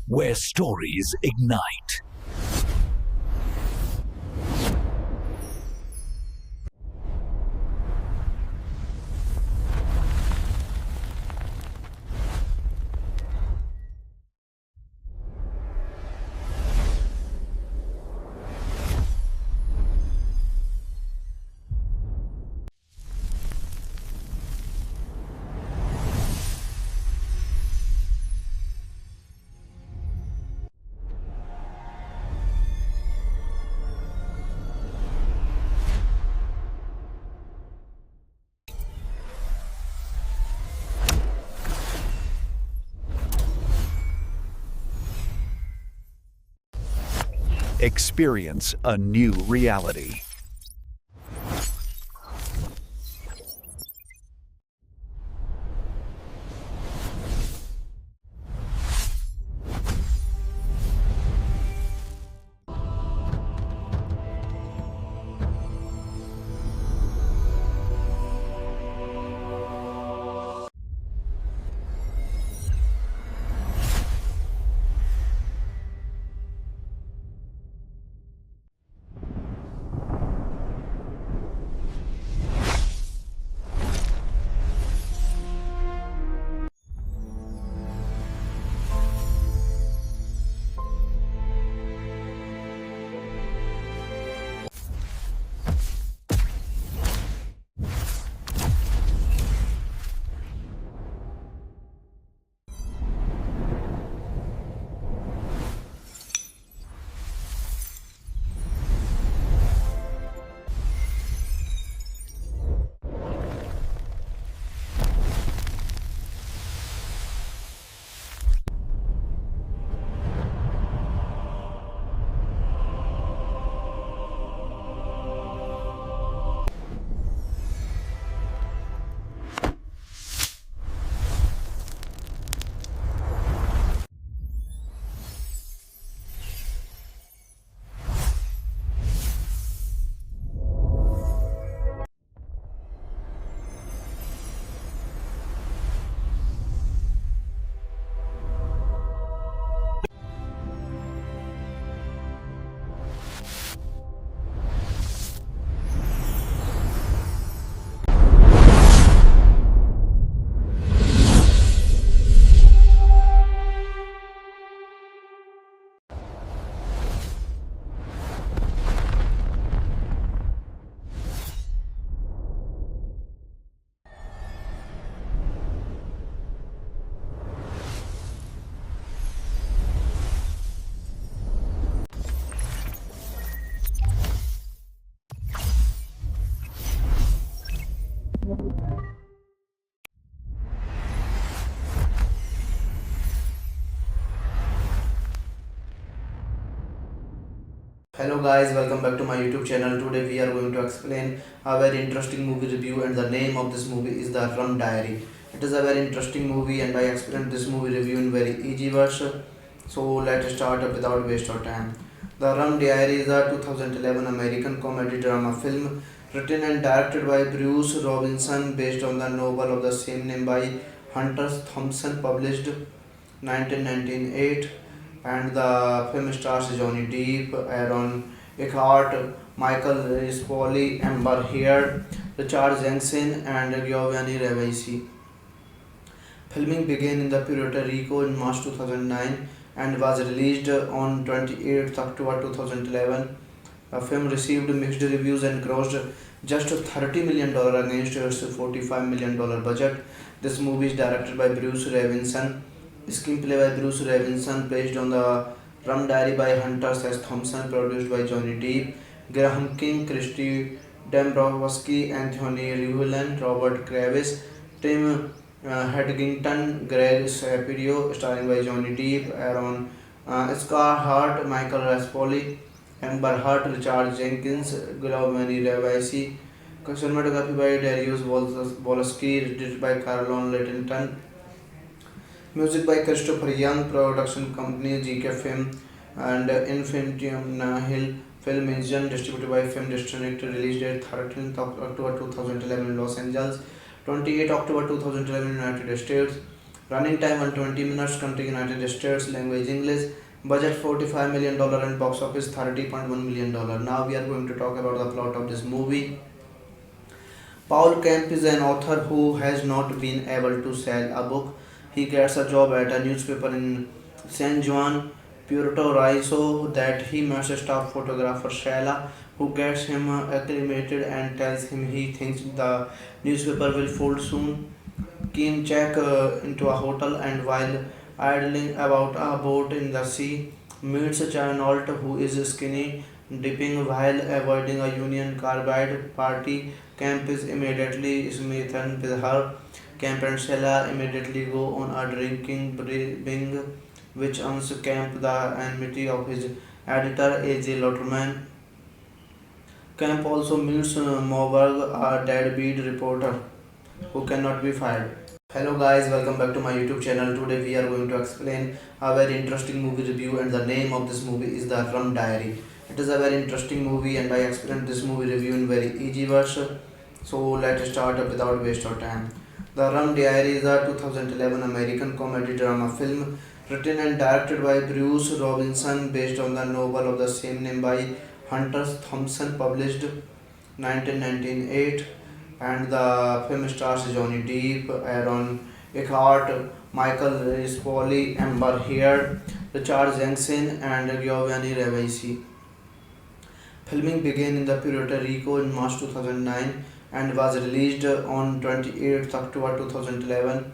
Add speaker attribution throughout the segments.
Speaker 1: where stories ignite. Experience a new reality.
Speaker 2: Hello guys, welcome back to my YouTube channel. Today we are going to explain a very interesting movie review, and the name of this movie is The Rum Diary. It is a very interesting movie and I explained this movie review in very easy words. So let's start without waste of time. The Rum Diary is a 2011 American comedy drama film written and directed by Bruce Robinson based on the novel of the same name by Hunter Thompson, published 1998, and the film stars Johnny Depp, Aaron Eckhart, Michael Rispoli, Amber Heard, Richard Jenkins, and Giovanni Ribisi. Filming began in the Puerto Rico in March 2009 and was released on 28th October 2011. The film received mixed reviews and grossed just $30 million against its $45 million budget. This movie is directed by Bruce Robinson. Screenplay by Bruce Robinson, based on the Rum Diary by Hunter S. Thompson, produced by Johnny Depp, Graham King, Christy Dombrowski, Anthony Rivlin, Robert Kravis, Tim Hedgington, Greg Shapiro, starring by Johnny Depp, Aaron Scarhart, Michael Raspoli, Amber Heard, Richard Jenkins, Giovanni Ribisi. Cinematography by Darius Wolski, edited by Carlon Littlington. Music by Christopher Young, production company GK Film and Infinitum Nahil Film Engine, distributed by Film District, release date 13th October 2011 in Los Angeles, 28 October 2011 in United States. Running time 120 minutes. Country United States. Language English. Budget $45 million and box office $30.1 million. Now we are going to talk about the plot of this movie. Paul Kemp is an author who has not been able to sell a book. He gets a job at a newspaper in San Juan, Puerto Rico that he meets a staff photographer Shayla, who gets him acclimated and tells him he thinks the newspaper will fold soon. Kim check into a hotel and while idling about a boat in the sea, meets Chanault who is skinny dipping while avoiding a Union Carbide party. Camp is immediately smitten with her. Camp and Stella immediately go on a drinking binge, which earns Camp the enmity of his editor A.J. Lotterman. Camp also meets Moberg, a deadbeat reporter who cannot be fired. Hello guys, welcome back to my YouTube channel. Today we are going to explain a very interesting movie review, and the name of this movie is The Rum Diary. It is a very interesting movie and I explained this movie review in very easy version. So let's start without waste of time. The Rum Diary is a 2011 American comedy drama film written and directed by Bruce Robinson based on the novel of the same name by Hunter Thompson, published 1998, and the film stars Johnny Depp, Aaron Eckhart, Michael Rispoli, Amber Heard, Richard Jenkins, and Giovanni Ribisi. Filming began in the Puerto Rico in March 2009 and was released on 28th October 2011.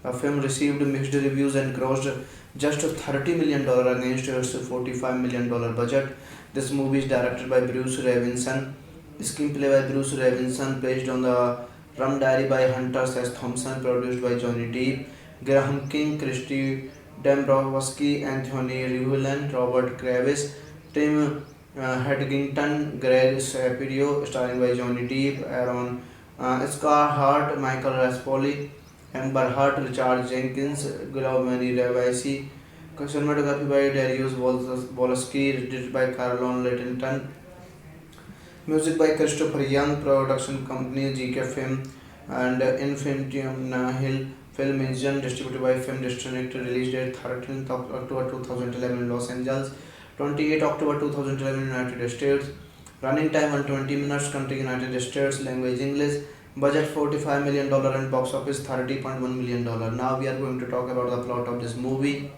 Speaker 2: The film received mixed reviews and grossed just $30 million against its $45 million budget. This movie is directed by Bruce Robinson, screenplay by Bruce Robinson, based on the Rum Diary by Hunter S. Thompson, produced by Johnny Depp, Graham King, Christy Dombrowski, Anthony Rivlin, Robert Kravis, Tim Hedgington, Greg Shapiro, starring by Johnny Depp, Aaron Scarhart, Michael Raspoli, Amber Heard, Richard Jenkins, Giovanni Ribisi. Cinematography by Darius Wolski, edited by Carlon Littlington. Music by Christopher Young, production company GK Film and Infinitum Nahil Film Engine, distributed by Film District, released date 13th October 2011 in Los Angeles, 28 October 2011 in United States. Running time 120 minutes, country United States, language English, budget $45 million and box office $30.1 million. Now we are going to talk about the plot of this movie.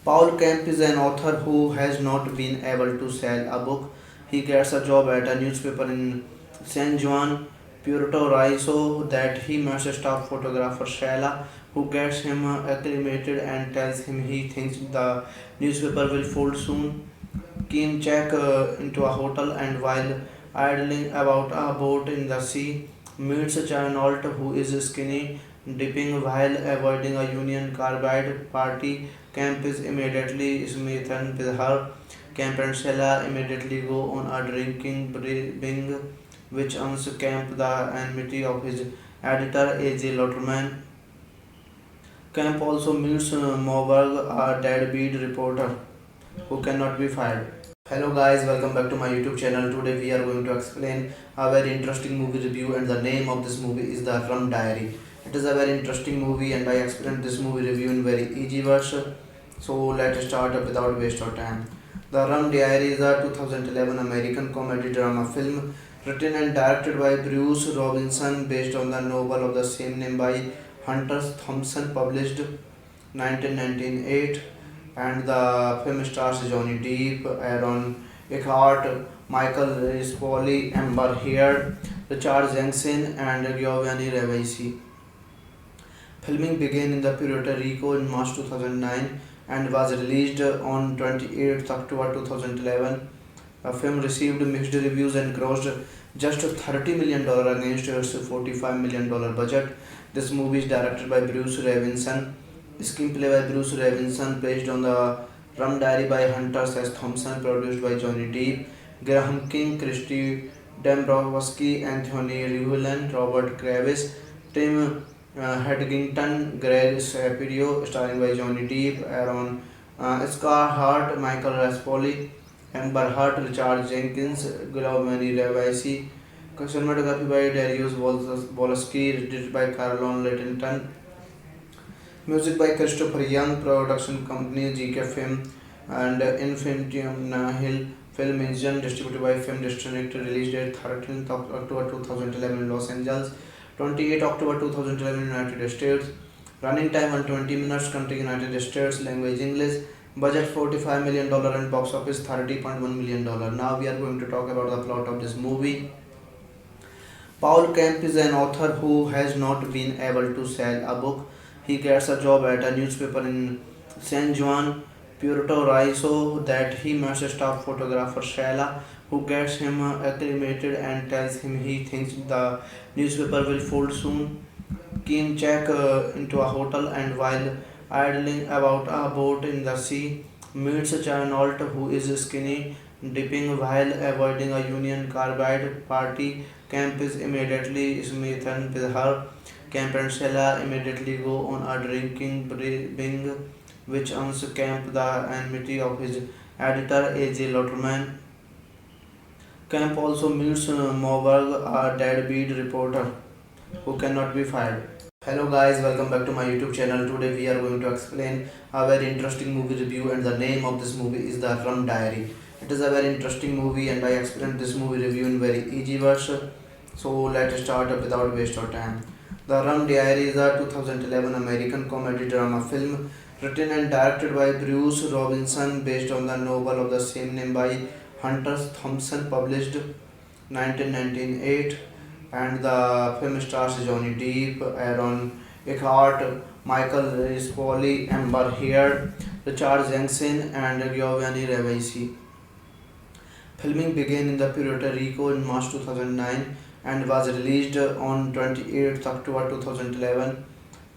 Speaker 2: Paul Kemp is an author who has not been able to sell a book. He gets a job at a newspaper in San Juan, Puerto Rico that he meets a staff photographer Shayla, who gets him acclimated and tells him he thinks the newspaper will fold soon. Kim check into a hotel and while idling about a boat in the sea, meets Chanault who is skinny dipping while avoiding a Union Carbide party. Camp is immediately smitten with her. Camp and Stella immediately go on a drinking binge, which earns Camp the enmity of his editor A.J. Lotterman. Camp also meets Moberg, a deadbeat reporter who cannot be fired. Hello guys, welcome back to my YouTube channel. Today we are going to explain a very interesting movie review, and the name of this movie is The Rum Diary. It is a very interesting movie and I explained this movie review in very easy version. So let's start without waste of time. The Rum Diary is a 2011 American comedy drama film written and directed by Bruce Robinson based on the novel of the same name by Hunter Thompson, published 1998, and the film stars Johnny Depp, Aaron Eckhart, Michael Rispoli, Amber Heard, Richard Jenkins, and Giovanni Ribisi. Filming began in the Puerto Rico in March 2009 and was released on 28th October 2011. The film received mixed reviews and grossed just $30 million against its $45 million budget. This movie is directed by Bruce Robinson, screenplay by Bruce Robinson, based on the Rum Diary by Hunter S. Thompson, produced by Johnny Depp, Graham King, Christy Dombrowski, Anthony Rivlin, Robert Kravis, Tim Hedgington, Greg Shapiro, starring by Johnny Depp, Aaron Scarhart, Michael Raspoli, Amber Heard, Richard Jenkins, Giovanni Ribisi. Cinematography by Darius Wolski, edited by Carlon Littlington. Music by Christopher Young, production company GK Film and Infinitum Nahil Film Engine, distributed by Film District, release date 13th of October 2011 in Los Angeles, 28th October 2011 in United States, running time 120 minutes, country United States, language English, budget $45 million and box office $30.1 million. Now we are going to talk about the plot of this movie. Paul Kemp is an author who has not been able to sell a book. He gets a job at a newspaper in San Juan, Puerto Rico that he meets a staff photographer Shayla, who gets him acclimated and tells him he thinks the newspaper will fold soon. Kim check into a hotel and while idling about a boat in the sea, meets Charnolt who is skinny dipping while avoiding a Union Carbide party. Camp is immediately smitten with her. Camp and Stella immediately go on a drinking binge, which earns Camp the enmity of his editor A.J. Lotterman. Camp also meets Moberg, a deadbeat reporter who cannot be fired. Hello guys, welcome back to my YouTube channel. Today we are going to explain a very interesting movie review, and the name of this movie is The Rum Diary. It is a very interesting movie and I explained this movie review in very easy version. So let's start without waste of time. The Rum Diary is a 2011 American comedy drama film written and directed by Bruce Robinson based on the novel of the same name by Hunter Thompson, published 1998, and the film stars Johnny Depp, Aaron Eckhart, Michael Rispoli, Amber Heard, Richard Jenkins, and Giovanni Ribisi. Filming began in the Puerto Rico in March 2009 and was released on 28th October 2011.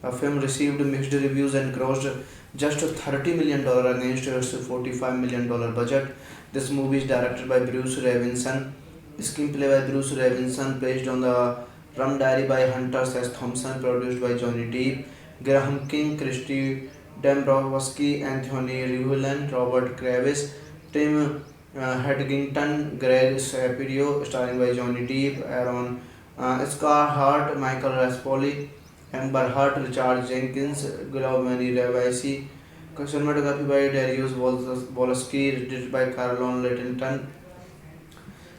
Speaker 2: The film received mixed reviews and grossed just $30 million against its $45 million budget. This movie is directed by Bruce Robinson. Screenplay by Bruce Robinson, based on the Rum Diary by Hunter S. Thompson, produced by Johnny Depp, Graham King, Christy Dombrowski, Anthony Rivulin, Robert Kravis, Tim Hedgington, Greg Shapiro, starring by Johnny Depp, Aaron Scarhart, Michael Raspoli, Amber Heard, Richard Jenkins, Giovanni Ribisi. Cinematography by Darius Wolski, edited by Carlon Lettington.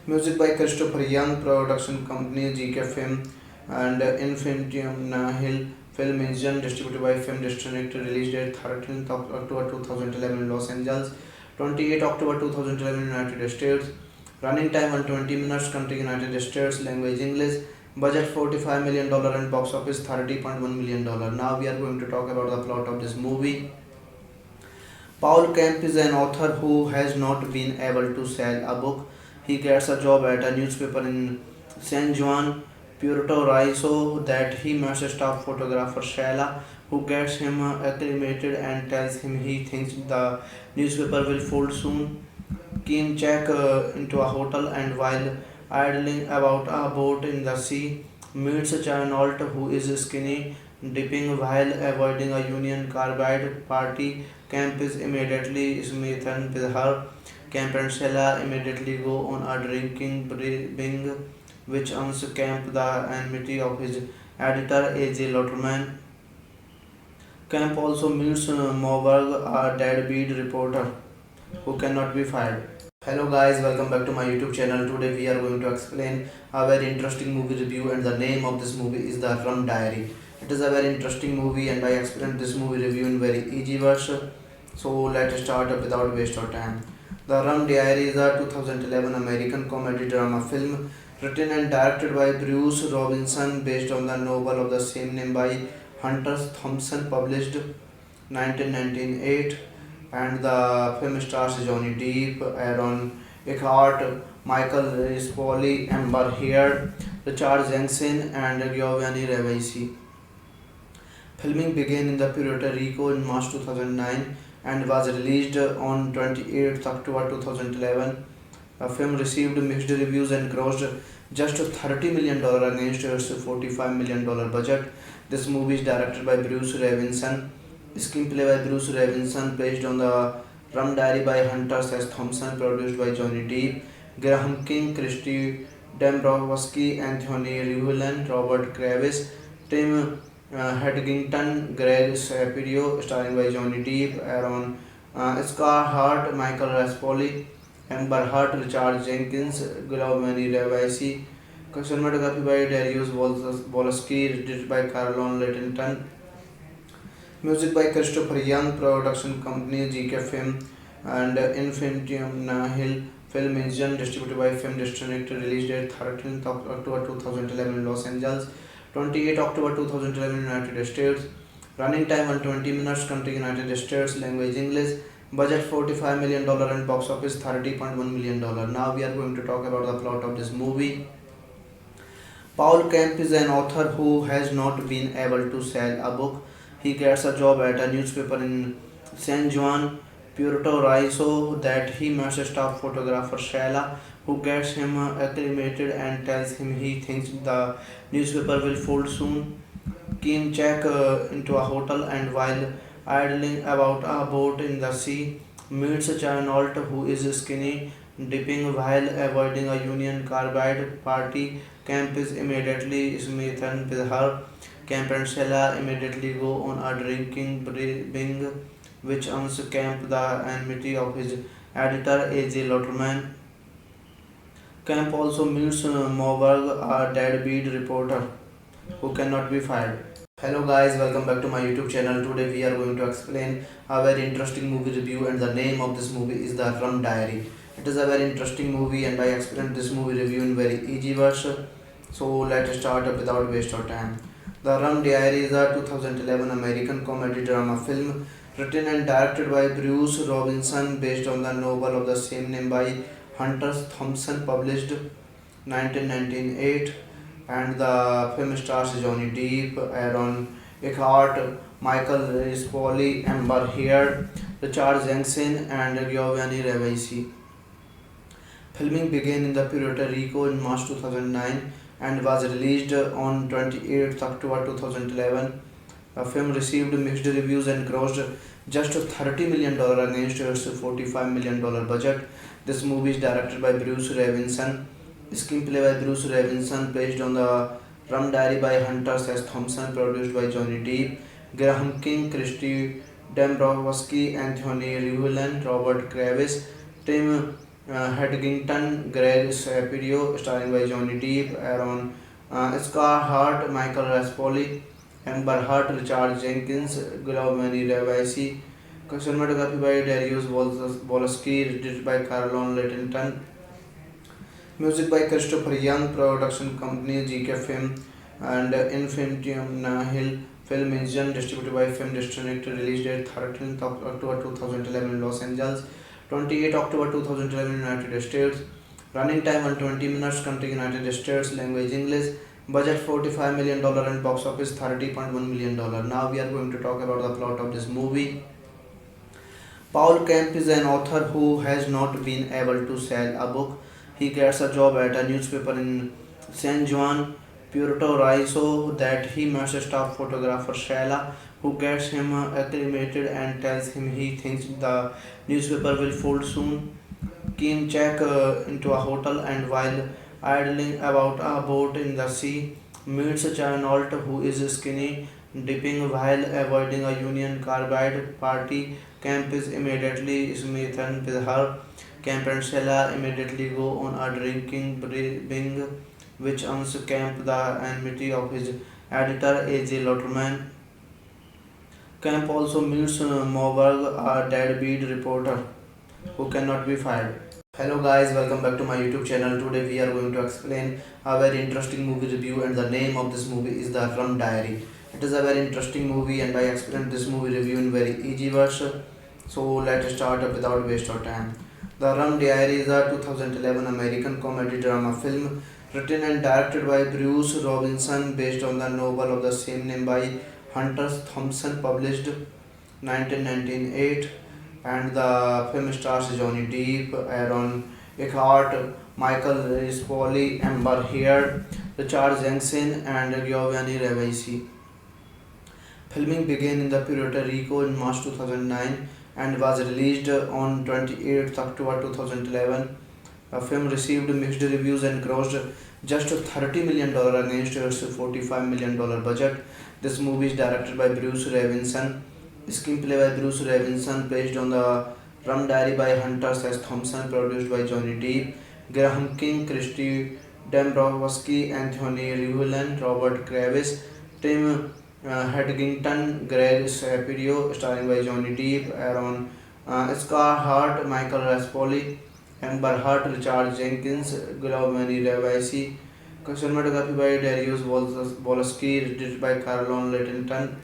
Speaker 2: Music by Christopher Young, production company GK Film and Infinitum Nahil Film Engine, distributed by Film District, release date 13th of October 2011 in Los Angeles, 28th October 2011 in United States, running time 120 minutes, country United States, language English, budget $45 million and box office $30.1 million. Now we are going to talk about the plot of this movie. Paul Kemp is an author who has not been able to sell a book. He gets a job at a newspaper in San Juan, Puerto Rico that he meets a staff photographer Shayla, who gets him acclimated and tells him he thinks the newspaper will fold soon. Kim check into a hotel and while idling about a boat in the sea, meets Charnolt who is skinny dipping while avoiding a Union Carbide party. Camp is immediately smitten with her. Camp and Stella immediately go on a drinking binge, which earns Camp the enmity of his editor A.J. Lotterman. Camp also meets Moberg, a deadbeat reporter who cannot be fired. Hello guys, welcome back to my YouTube channel. Today we are going to explain a very interesting movie review, and the name of this movie is The Rum Diary. It is a very interesting movie and I explained this movie review in very easy version. So let's start without waste of time. The Rum Diary is a 2011 American comedy drama film written and directed by Bruce Robinson based on the novel of the same name by Hunter Thompson, published 1998, and the film stars Johnny Depp, Aaron Eckhart, Michael Rispoli, Amber Heard, Richard Jenkins, and Giovanni Ribisi. Filming began in the Puerto Rico in March 2009 and was released on 28th October 2011. The film received mixed reviews and grossed just $30 million against its $45 million budget. This movie is directed by Bruce Robinson. Screenplay by Bruce Robinson, based on the Rum Diary by Hunter S. Thompson, produced by Johnny Depp, Graham King, Christy Dombrowski, Anthony Rivulin, Robert Kravis, Tim Hedgington, Greg Shapiro, starring by Johnny Depp, Aaron Scarhart, Michael Raspoli, Amber Heard, Richard Jenkins, Giovanni Ribisi. Cinematography by Darius Wolski, edited by Carlon Littlington. Music by Christopher Young, production company GK Film and Infinitum Nahil Film Engine, distributed by Film District, release date 13th October 2011 in Los Angeles, 28th October 2011 in United States, running time 120 minutes, country United States, language English, budget $45 million and box office $30.1 million. Now we are going to talk about the plot of this movie. Paul Kemp is an author who has not been able to sell a book. He gets a job at a newspaper in San Juan, Puerto Rico that he must stop photographer Shayla, who gets him acclimated and tells him he thinks the newspaper will fold soon. Kim check into a hotel and while idling about a boat in the sea, meets Chinault who is skinny dipping while avoiding a Union Carbide party. Camp is immediately smitten with her. Camp and Stella immediately go on a drinking binge, which earns Camp the enmity of his editor A.J. Lotterman. Camp also meets Moberg, a deadbeat reporter who cannot be fired. Hello guys, welcome back to my YouTube channel. Today we are going to explain a very interesting movie review, and the name of this movie is The Rum Diary. It is a very interesting movie and I explained this movie review in very easy version. So let's start without waste of time. The Rum Diary is a 2011 American comedy drama film written and directed by Bruce Robinson based on the novel of the same name by Hunter Thompson, published 1998, and the film stars Johnny Depp, Aaron Eckhart, Michael Rispoli, Amber Heard, Richard Jenkins, and Giovanni Ribisi. Filming began in the Puerto Rico in March 2009 and was released on 28th October 2011. The film received mixed reviews and grossed just $30 million against its $45 million budget. This movie is directed by Bruce Robinson. Screenplay by Bruce Robinson, based on the Rum Diary by Hunter S. Thompson, produced by Johnny Depp, Graham King, Christy Dombrowski, Anthony Rivlin, Robert Kravis, Tim Hedgington, Greg Shapiro, starring by Johnny Depp, Aaron Scarhart, Michael Raspoli, Amber Heard, Richard Jenkins, Giovanni Ribisi. Cinematography by Darius Wolski, edited by Carlon Littlington. Music by Christopher Young, production company GK Film and Infinitum Nahil Film Engine, distributed by Film District, release date 13th October 2011 in Los Angeles, 28th October 2011 in United States, running time 120 minutes, country United States, language English, budget $45 million and box office $30.1 million. Now we are going to talk about the plot of this movie. Paul Kemp is an author who has not been able to sell a book. He gets a job at a newspaper in San Juan, Puerto Rico that he must stop photographer Shayla, who gets him acclimated and tells him he thinks the newspaper will fold soon. Kim check into a hotel and while idling about a boat in the sea, meets Chinault who is skinny dipping while avoiding a Union Carbide party. Camp is immediately smitten with her. Camp and Stella immediately go on a drinking binge, which earns Camp the enmity of his editor A.J. Lotterman. Camp also meets Moberg, a deadbeat reporter who cannot be fired. Hello guys, welcome back to my YouTube channel. Today we are going to explain a very interesting movie review, and the name of this movie is The Rum Diary. It is a very interesting movie and I explained this movie review in very easy version. So let's start without waste of time. The Rum Diary is a 2011 American comedy drama film written and directed by Bruce Robinson based on the novel of the same name by Hunter Thompson, published 1998, and the film stars Johnny Depp, Aaron Eckhart, Michael Rispoli, Amber Heard, Richard Jenkins, and Giovanni Ribisi. Filming began in the Puerto Rico in March 2009 and was released on 28th October 2011. The film received mixed reviews and grossed just $30 million against its $45 million budget. This movie is directed by Bruce Robinson, screenplay by Bruce Robinson, based on the Rum Diary by Hunter S. Thompson, produced by Johnny Depp, Graham King, Christy Dombrowski, Anthony Rivlin, Robert Kravis, Tim Hedgington, Greg Shapiro, starring by Johnny Depp, Aaron Scarhart, Michael Raspoli, Amber Heard, Richard Jenkins, Giovanni Ribisi. Cinematography by Darius Wolski, edited by Carlon Lettington.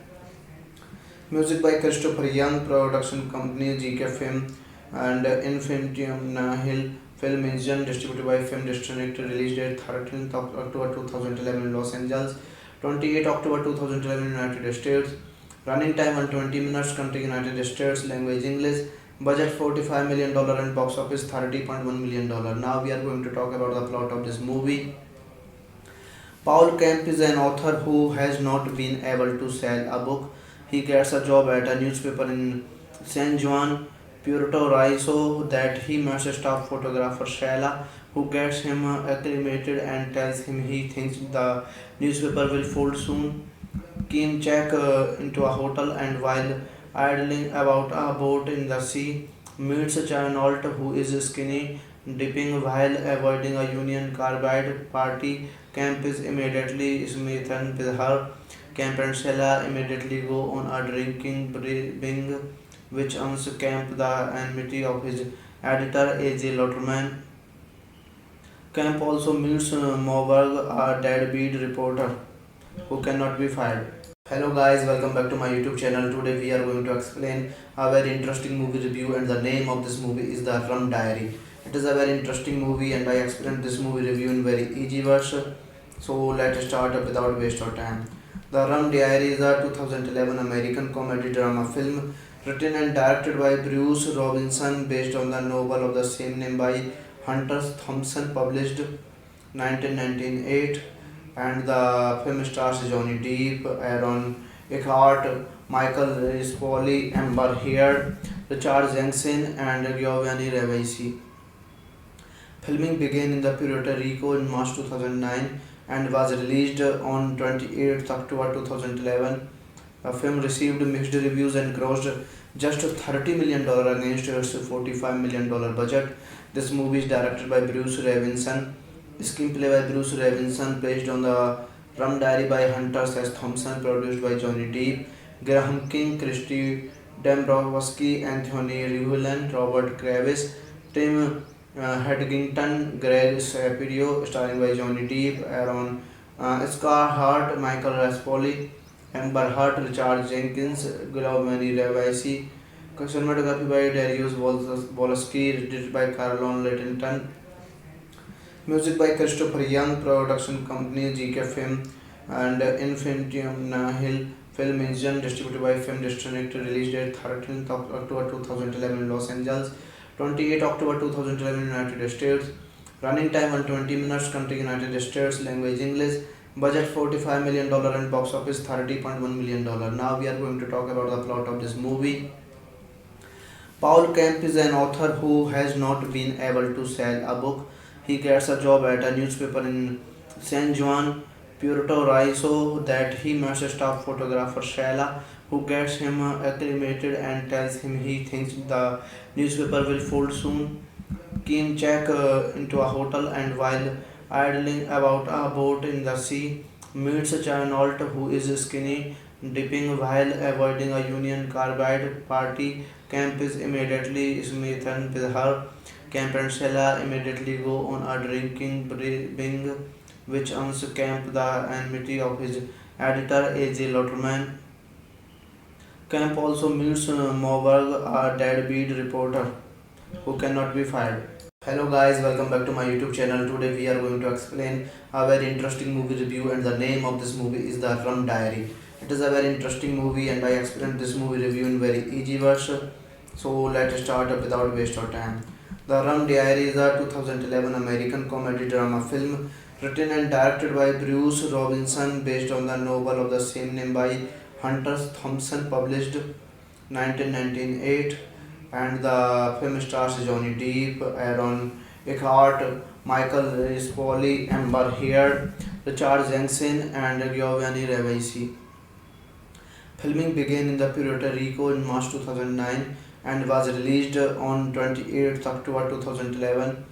Speaker 2: Music by Christopher Young, production company GK Film and Infinitum Nahil Film Engine, distributed by Film District, release date 13th October 2011 in Los Angeles, 28 October 2011 United States, running time 120 minutes, country United States, language English, budget $45 million and box office $30.1 million. Now we are going to talk about the plot of this movie. Paul Kemp is an author who has not been able to sell a book. He gets a job at a newspaper in San Juan, Puerto Rico that he meets staff photographer Shayla, who gets him acclimated and tells him he thinks the newspaper will fold soon. Kim check into a hotel and while idling about a boat in the sea, meets Chinault who is skinny dipping while avoiding a Union Carbide party. Camp is immediately smitten with her. Camp and Sheila immediately go on a drinking binge, which earns Camp the enmity of his editor A.J. Lotterman. Camp also meets Moberg, a deadbeat reporter who cannot be fired. Hello guys, welcome back to my YouTube channel. Today we are going to explain a very interesting movie review, and the name of this movie is The Rum Diary. It is a very interesting movie and I explained this movie review in very easy version. So let's start without waste of time. The Rum Diary is a 2011 American comedy drama film written and directed by Bruce Robinson, based on the novel of the same name by Hunter Thompson, published 1998, and the film stars Johnny Depp, Aaron Eckhart, Michael Rispoli, Amber Heard, Richard Jenkins, and Giovanni Ribisi. Filming began in the Puerto Rico in March 2009 and was released on 28th October 2011. The film received mixed reviews and grossed just $30 million against its $45 million budget. This movie is directed by Bruce Robinson, screenplay by Bruce Robinson, based on the Rum Diary by Hunter S. Thompson, produced by Johnny Depp, Graham King, Christy Dombrowski, Anthony Rivlin, Robert Kravis, Tim Hedgington, Greg Shapiro, starring by Johnny Depp, Aaron Scarhart, Michael Raspoli, Amber Heard, Richard Jenkins, Giovanni Ribisi. Cinematography by Darius Wolski, edited by Carlon Lettington. Music by Christopher Young, production company GK Film and Infinitum Nahil Film Engine, distributed by Film District, release date 13th October 2011 in Los Angeles, 28 October 2011 United States, running time 120 minutes, country United States, language English, budget $45 million and box office $30.1 million. Now we are going to talk about the plot of this movie. Paul Kemp is an author who has not been able to sell a book. He gets a job at a newspaper in San Juan, Puerto Rico that he meets staff photographer Shayla, who gets him acclimated and tells him he thinks the newspaper will fold soon. Kim check into a hotel and while idling about a boat in the sea, meets Chinault who is skinny dipping while avoiding a Union Carbide party. Camp is immediately smitten with her. Camp and Sheila immediately go on a drinking binge, which earns Camp the enmity of his editor A.J. Lotterman. Camp also meets Moberg, a deadbeat reporter who cannot be fired. Hello guys, welcome back to my YouTube channel. Today we are going to explain a very interesting movie review, and the name of this movie is The Rum Diary. It is a very interesting movie and I explained this movie review in very easy version. So let's start without waste of time. The Rum Diary is a 2011 American comedy drama film written and directed by Bruce Robinson, based on the novel of the same name by Hunter Thompson, published 1998, and the film stars Johnny Depp, Aaron Eckhart, Michael Rispoli, Amber Heard, Richard Jenkins, and Giovanni Ribisi. Filming began in the Puerto Rico in March 2009 and was released on 28th October 2011.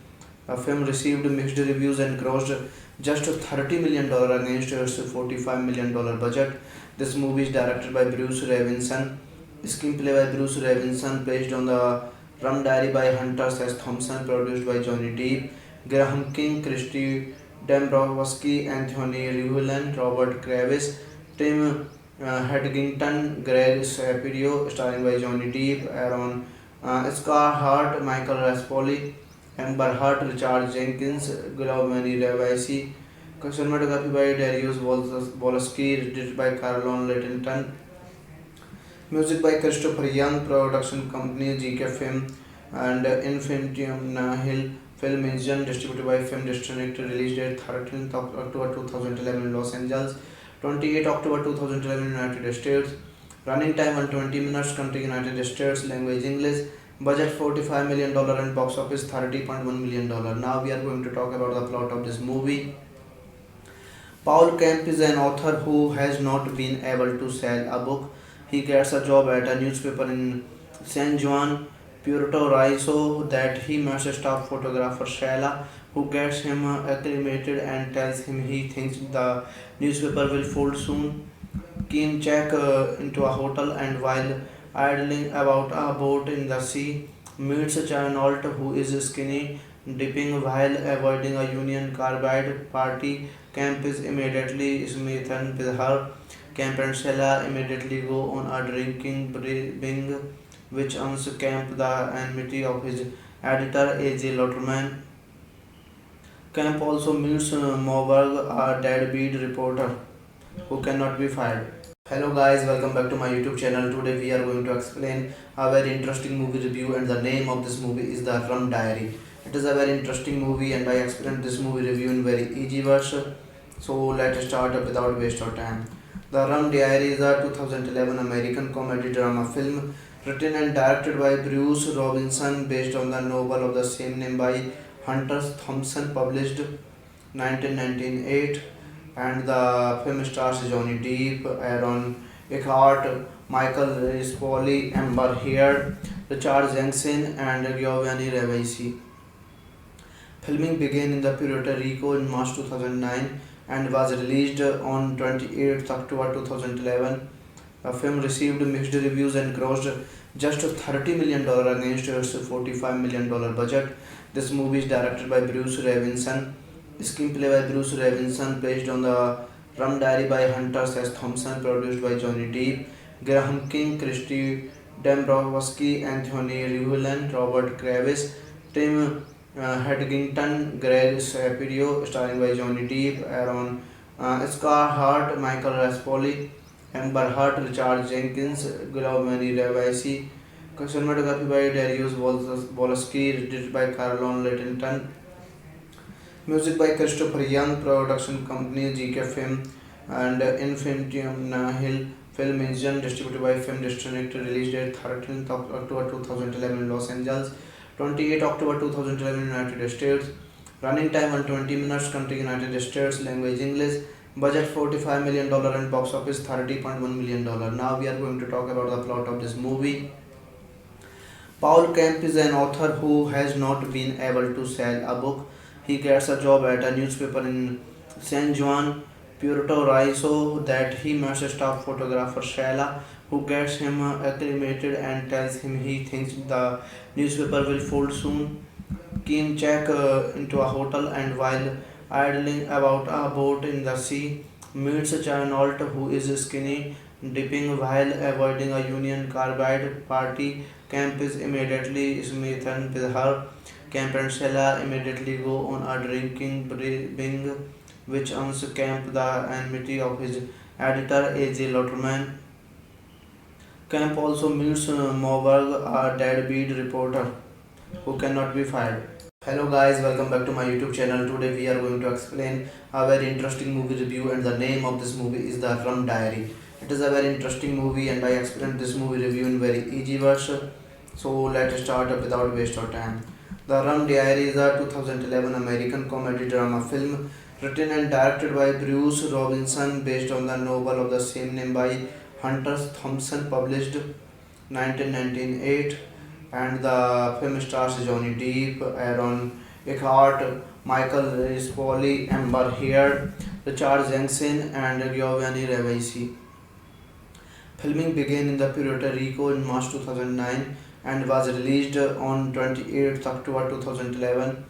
Speaker 2: The film received mixed reviews and grossed just $30 million against its $45 million budget. This movie is directed by Bruce Robinson, screenplay by Bruce Robinson, based on the Rum Diary by Hunter S. Thompson, produced by Johnny Depp, Graham King, Christy Dombrowski, Anthony Rivlin, Robert Kravis, Tim Hedgington, Greg Shapiro, starring by Johnny Depp, Aaron Scarhart, Michael Raspoli, Amber Heard, Richard Jenkins, Giovanni Ribisi. Cinematography by Darius Wolski, edited by Carlon Littlington. Music by Christopher Young, production company GK Film and Infinitum Nahil Film Engine, distributed by Film District, release date 13th October 2011 in Los Angeles, 28 October 2011 United States, running time 120 minutes, country United States, language English, budget $45 million and box office $30.1 million. Now we are going to talk about the plot of this movie. Paul Kemp is an author who has not been able to sell a book. He gets a job at a newspaper in San Juan, Puerto Rico that he meets staff photographer Shayla, who gets him acclimated and tells him he thinks the newspaper will fold soon. Kim check into a hotel and while idling about a boat in the sea, meets Chanault who is skinny dipping while avoiding a Union Carbide party. Camp is immediately smitten with her. Camp and Sheila immediately go on a drinking binge, which earns Camp the enmity of his editor A.J. Lotterman. Camp also meets Moberg, a deadbeat reporter who cannot be fired. Hello guys, welcome back to my YouTube channel. Today we are going to explain a very interesting movie review, and the name of this movie is The Rum Diary. It is a very interesting movie and I explained this movie review in very easy version. So let's start without waste of time. The Rum Diary is a 2011 American comedy drama film written and directed by Bruce Robinson, based on the novel of the same name by Hunter Thompson, published 1998. And the film stars Johnny Depp, Aaron Eckhart, Michael Rispoli, Amber Heard, Richard Jenkins, and Giovanni Ribisi. Filming began in the Puerto Rico in March 2009 and was released on 28th October 2011. The film received mixed reviews and grossed just $30 million against its $45 million budget. This movie is directed by Bruce Robinson, screenplay by Bruce Robinson, based on the Rum Diary by Hunter S. Thompson, produced by Johnny Depp, Graham King, Christy Dombrowski, Anthony Rivlin, Robert Kravis, Tim Hedgington, Greg Shapiro, starring by Johnny Depp, Aaron Scarhart, Michael Raspoli, Amber Heard, Richard Jenkins, Giovanni Ribisi. Cinematography by Darius Wolski, edited by Carlon Littlington. Music by Christopher Young, production company GK Film and Infinitum Nahil Film Engine, distributed by Film District, release date 13th October 2011 in Los Angeles, 28 October 2011 United States, running time 120 minutes, country United States, language English, budget $45 million and box office $30.1 million. Now we are going to talk about the plot of this movie. Paul Kemp is an author who has not been able to sell a book. He gets a job at a newspaper in San Juan, Puerto Rico that he meets staff photographer Shayla, who gets him acclimated and tells him he thinks the newspaper will fold soon. Kim check into a hotel and while idling about a boat in the sea, meets Chanault who is skinny dipping while avoiding a Union Carbide party. Camp is immediately smitten with her. Camp and Sheila immediately go on a drinking binge, which earns Camp the enmity of his editor A.J. Lotterman. Camp also meets Moberg, a deadbeat reporter who cannot be fired. Hello guys, welcome back to my YouTube channel. Today we are going to explain a very interesting movie review, and the name of this movie is The Rum Diary. It is a very interesting movie and I explained this movie review in very easy version. So let's start without waste of time. The Rum Diary is a 2011 American comedy drama film written and directed by Bruce Robinson, based on the novel of the same name by Hunter Thompson, published 1998, and the film stars Johnny Depp, Aaron Eckhart, Michael Rispoli, Amber Heard, Richard Jenkins, and Giovanni Ribisi. Filming began in the Puerto Rico in March 2009 and was released on 28th October 2011.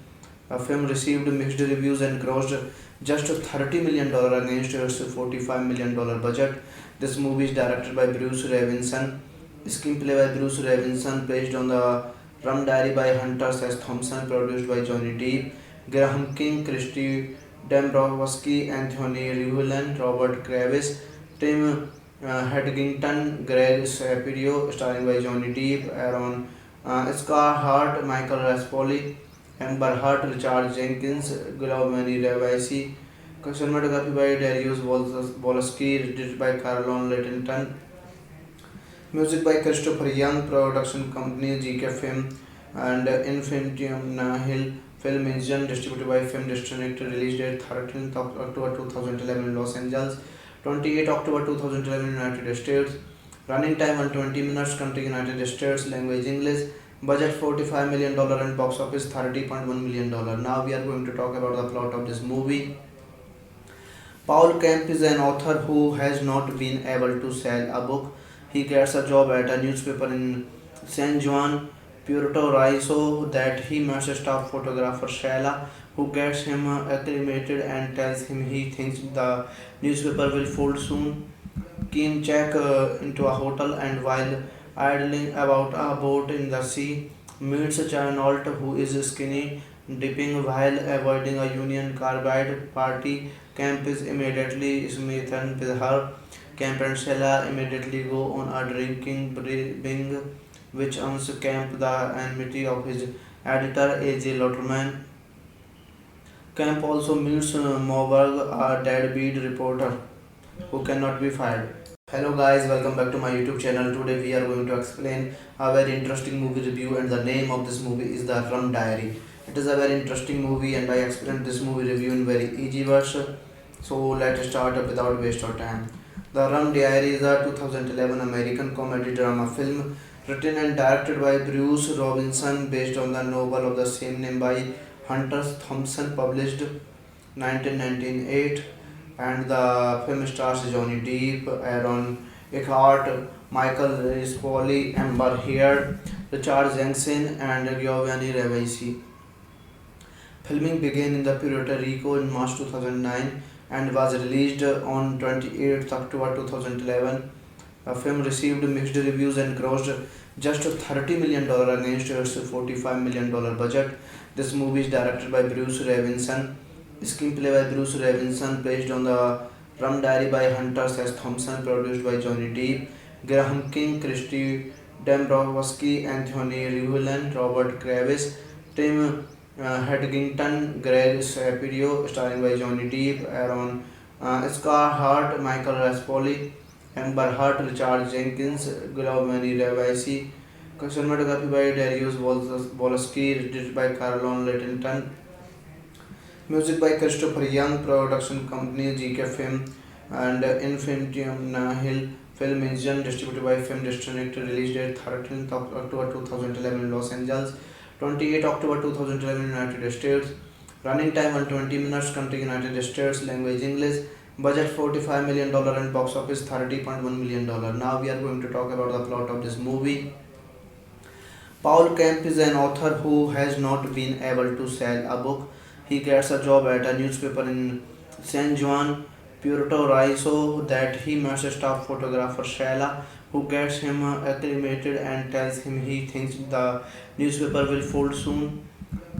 Speaker 2: The film received mixed reviews and grossed just $30 million against its $45 million budget. This movie is directed by Bruce Robinson, screenplay by Bruce Robinson, based on the Rum Diary by Hunter S. Thompson, produced by Johnny Depp, Graham King, Christy Dombrowski, Anthony Rivlin, Robert Kravis, Tim Hedgington, Greg Shapiro, starring by Johnny Depp, Aaron Scarhart, Michael Raspoli, Amber Heard, Richard Jenkins, Giovanni Ribisi. Cinematography by Darius Wolski, edited by Carlon Littington. Music by Christopher Young, production company GK Film and Infinitum Nahil Film Engine, distributed by Film District, release date 13th October 2011 in Los Angeles, 28 October 2011 United States, running time 120 minutes, country United States, language English, budget $45 million and box office $30.1 million. Now we are going to talk about the plot of this movie. Paul Kemp is an author who has not been able to sell a book. He gets a job at a newspaper in San Juan, Puerto Rico that he meets a staff photographer Shayla, who gets him acclimated and tells him he thinks the newspaper will fold soon. Kim check into a hotel and while idling about a boat in the sea, meets a Chinault who is skinny dipping while avoiding a Union Carbide party. Camp is immediately smitten with her. Camp and Sheila immediately go on a drinking binge, which earns Camp the enmity of his editor A.J. Lotterman. Camp also meets Moberg, a deadbeat reporter who cannot be fired. Hello guys, welcome back to my YouTube channel. Today we are going to explain a very interesting movie review, and the name of this movie is The Rum Diary. It is a very interesting movie and I explained this movie review in very easy words. So let's start without waste of time. The Rum Diary is a 2011 American comedy drama film written and directed by Bruce Robinson, based on the novel of the same name by Hunter Thompson, published 1998, and the film stars Johnny Depp, Aaron Eckhart, Michael Rispoli, Amber Heard, Richard Jenkins, and Giovanni Ribisi. Filming began in the Puerto Rico in March 2009 and was released on 28th October 2011. The film received mixed reviews and grossed just $30 million against its $45 million budget. This movie is directed by Bruce Robinson, screenplay by Bruce Robinson, based on the Rum Diary by Hunter S. Thompson, produced by Johnny Depp, Graham King, Christy Dombrowski, Anthony Rivlin, Robert Kravis, Tim Hedgington, Greg Shapiro, starring by Johnny Depp, Aaron Scarhart, Michael Raspoli, Amber Heard, Richard Jenkins, Giovanni Ribisi. Cinematography by Darius Wolski, edited by Carlon Littington. Music by Christopher Young, production company GK Film and Infinitum Nahil Film Engine, distributed by Film District, release date 13th October 2011 in Los Angeles, 28 October 2011 United States, running time 120 minutes, country United States, language English, budget $45 million and box office $30.1 million. Now we are going to talk about the plot of this movie. Paul Kemp is an author who has not been able to sell a book. He gets a job at a newspaper in San Juan, Puerto Rico that he meets a staff photographer Shayla, who gets him acclimated and tells him he thinks the newspaper will fold soon.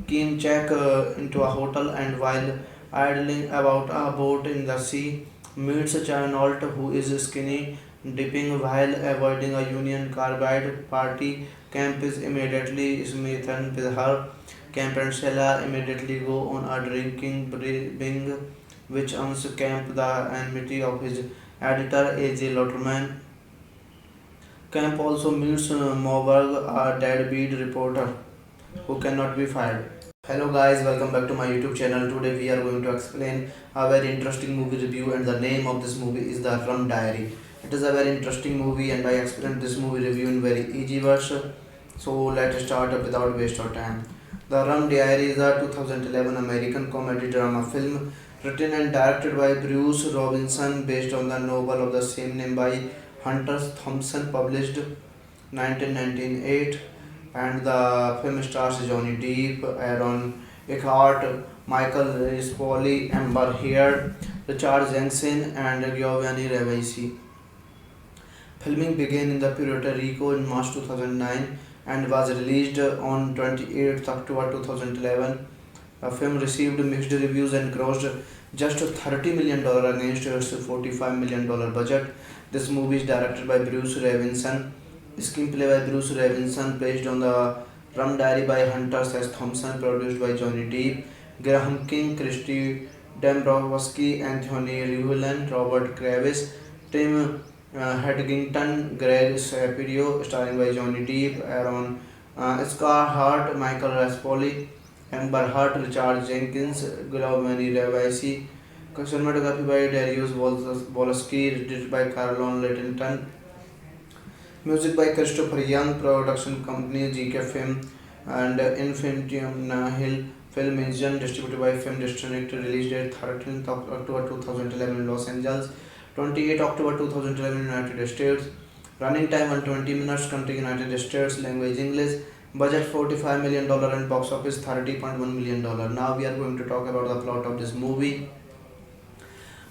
Speaker 2: Kim check into a hotel and while idling about a boat in the sea, meets a Chinault who is skinny dipping while avoiding a Union Carbide party. Camp is immediately smitten with her. Camp and Sheila immediately go on a drinking binge, which earns Camp the enmity of his editor A.J. Lotterman. Camp also meets Moberg, a deadbeat reporter who cannot be fired. Hello guys, welcome back to my YouTube channel. Today we are going to explain a very interesting movie review, and the name of this movie is The Rum Diary. It is a very interesting movie, and I explained this movie review in very easy version. So let's start without waste of time. The Rum Diary is a 2011 American comedy drama film written and directed by Bruce Robinson based on the novel of the same name by Hunter Thompson, published 1998. And the film stars Johnny Depp, Aaron Eckhart, Michael Rispoli, Amber Heard, Richard Jenkins, and Giovanni Ribisi. Filming began in the Puerto Rico in March 2009 and was released on 28th October 2011. The film received mixed reviews and grossed just $30 million against its $45 million budget. This movie is directed by Bruce Robinson, screenplay by Bruce Robinson, based on the Rum Diary by Hunter S. Thompson, produced by Johnny Depp, Graham King, Christy Dombrowski, Anthony Rivulin, Robert Kravis, Tim Hedgington, Greg Shapiro, starring by Johnny Depp, Aaron Scarhart, Michael Raspoli, Amber Heard, Richard Jenkins, Giovanni Ribisi. Cinematography by Darius Wolski, edited by Carlon Littlington. Music by Christopher Young, production company GK Film and Infinitum Nahil Film Engine, distributed by Film District, release date 13th October 2011 in Los Angeles, 28 October 2011 United States, running time 120 minutes, country United States, language English, budget $45 million and box office $30.1 million. Now we are going to talk about the plot of this movie.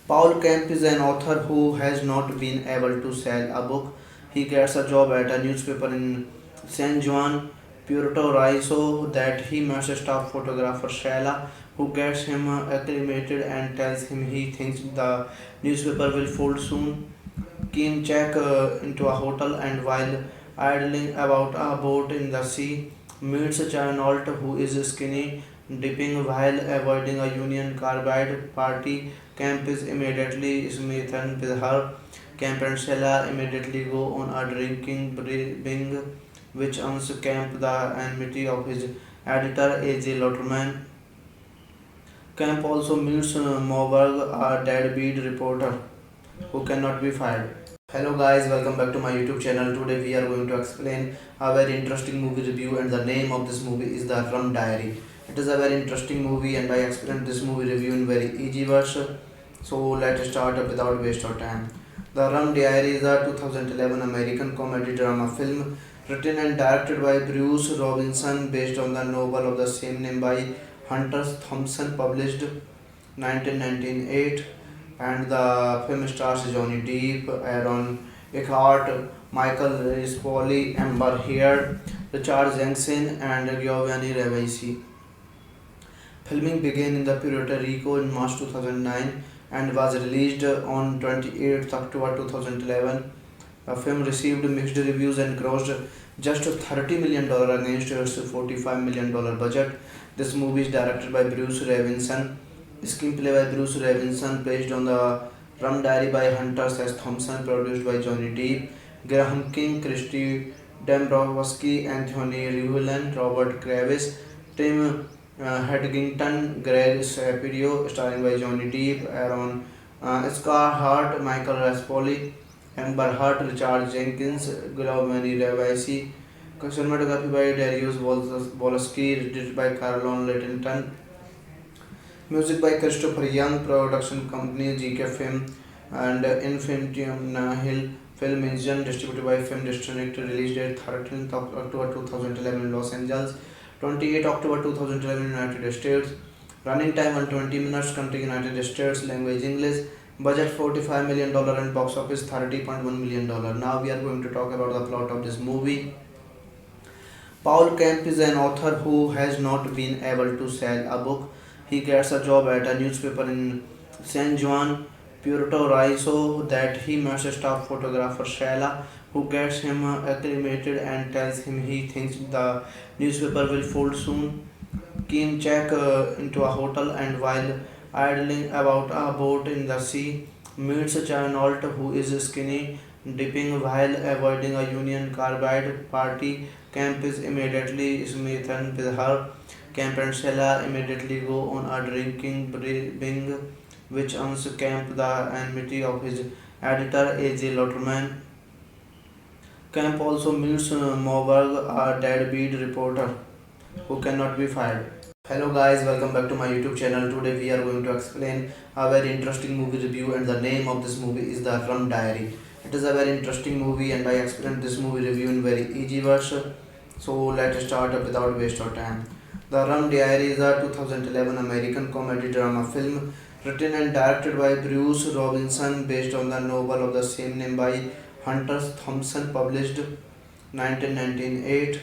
Speaker 2: Paul Kemp is an author who has not been able to sell a book. He gets a job at a newspaper in San Juan, Puerto Rico that he meets staff photographer Shayla, who gets him acclimated and tells him he thinks the newspaper will fold soon. Kim check into a hotel and while idling about a boat in the sea, meets Charnolt, who is skinny dipping while avoiding a Union Carbide party. Camp is immediately smitten with her. Camp and Stella immediately go on a drinking binge, which earns Camp the enmity of his editor A.J. Lotterman. Camp also meets Moberg, a deadbeat reporter who cannot be fired. Hello guys, welcome back to my YouTube channel. Today we are going to explain a very interesting movie review, and the name of this movie is The Rum Diary. It is a very interesting movie, and I explained this movie review in very easy version. So let's start without waste of time. The Rum Diary is a 2011 American comedy drama film written and directed by Bruce Robinson based on the novel of the same name by Hunter Thompson, published 1998. And the film stars Johnny Depp, Aaron Eckhart, Michael Rispoli, Amber Heard, Richard Jenkins, and Giovanni Ribisi. Filming began in the Puerto Rico in March 2009 and was released on 28th October 2011. The film received mixed reviews and grossed just $30 million against its $45 million budget. This movie is directed by Bruce Robinson, screenplay by Bruce Robinson, based on the Rum Diary by Hunter S. Thompson, produced by Johnny Depp, Graham King, Christy Dombrowski, Anthony Rivulin, Robert Kravis, Tim Hedgington, Greg Shapiro, starring by Johnny Depp, Aaron Scarhart, Michael Raspoli, Amber Heard, Richard Jenkins, Giovanni Ribisi. Cinematography by Darius Wolski, edited by Carlon Littlington. Music by Christopher Young, production company GK Film and Infinitum Nahil Film Engine, distributed by Film District, release date 13th October 2011 in Los Angeles, 28 October 2011 United States, running time 120 minutes, country United States, language English, budget $45 million and box office $30.1 million. Now we are going to talk about the plot of this movie. Paul Kemp is an author who has not been able to sell a book. He gets a job at a newspaper in San Juan, Puerto Rico that he meets staff photographer Shayla, who gets him acclimated and tells him he thinks the newspaper will fold soon. Kim check into a hotel and while idling about a boat in the sea, meets Charnolt, who is skinny dipping while avoiding a Union Carbide party. Camp is immediately smitten with her. Camp and Stella immediately go on a drinking binge, which earns Camp the enmity of his editor A.J. Lotterman. Camp also meets Moberg, a deadbeat reporter who cannot be fired. Hello guys, welcome back to my YouTube channel. Today we are going to explain a very interesting movie review, and the name of this movie is The Rum Diary. It is a very interesting movie and I explained this movie review in very easy version. So let's start without waste of time. The Rum Diary is a 2011 American comedy drama film written and directed by Bruce Robinson based on the novel of the same name by Hunter Thompson, published 1998,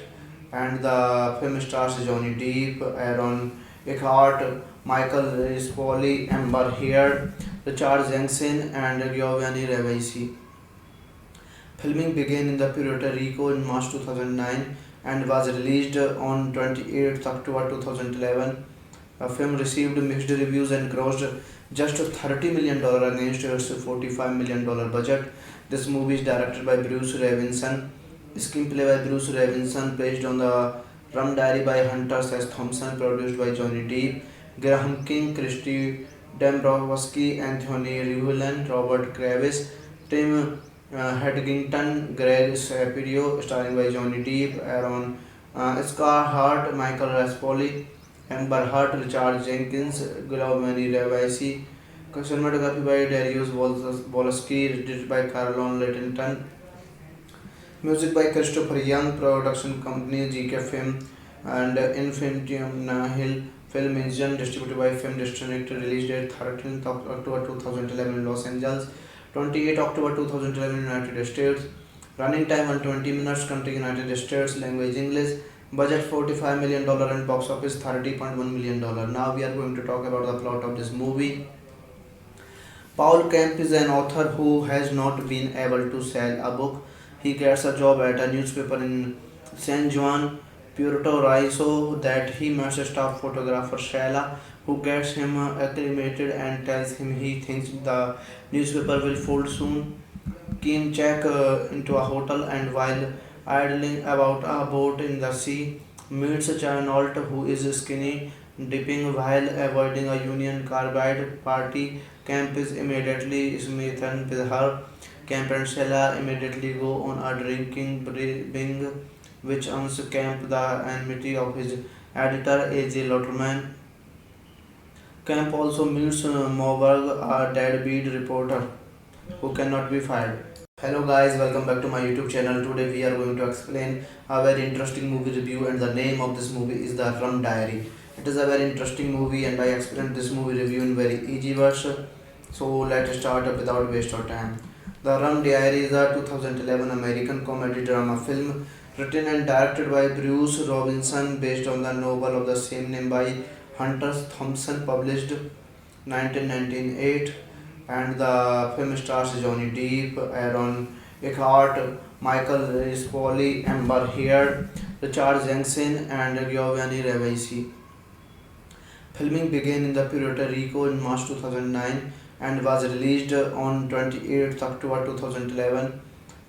Speaker 2: and the film stars Johnny Depp, Aaron Eckhart, Michael Rispoli, Amber Heard, Richard Jenkins, and Giovanni Ribisi. Filming began in the Puerto Rico in March 2009 and was released on 28th October 2011. The film received mixed reviews and grossed just $30 million against its $45 million budget. This movie is directed by Bruce Robinson, screenplay by Bruce Robinson, based on the Rum Diary by Hunter S. Thompson, produced by Johnny Depp, Graham King, Christy Dombrowski, Anthony Rivlin, Robert Kravis, Tim Hedgington, Greg Shapiro, starring by Johnny Depp, Aaron Eckhart, Michael Raspoli, Amber Heard, Richard Jenkins, Giovanni Ribisi. Cinematography by Darius Wolski, edited by Carlon Littlington. Music by Christopher Young, production company GK Film and Infinitum Nahil Film Engine, distributed by Film District, release date 13th October 2011 in Los Angeles, 28 October 2011 in United States, running time 120 minutes, country United States, language English, budget $45 million and box office $30.1 million. Now we are going to talk about the plot of this movie. Paul Kemp is an author who has not been able to sell a book. He gets a job at a newspaper in San Juan, Puerto Rico, that he meets staff photographer Sheila, who gets him acclimated and tells him he thinks the newspaper will fold soon. Kim check into a hotel, and while idling about a boat in the sea, meets Charnolt, who is skinny dipping while avoiding a Union Carbide party. Camp is immediately smitten with her. Camp and Sheila immediately go on a drinking binge, which earns Camp the enmity of his editor A.J. Lotterman. Camp also meets Moberg, a deadbeat reporter who cannot be fired. Hello guys, welcome back to my YouTube channel. Today we are going to explain a very interesting movie review, and the name of this movie is The Rum Diary. It is a very interesting movie and I explained this movie review in very easy version. So let's start without waste of time. The Rum Diary is a 2011 American comedy drama film written and directed by Bruce Robinson based on the novel of the same name by Hunter Thompson, published 1998, and the film stars Johnny Depp, Aaron Eckhart, Michael Rispoli, Amber Heard, Richard Jenkins, and Giovanni Ribisi. Filming began in the Puerto Rico in March 2009 and was released on 28th October 2011.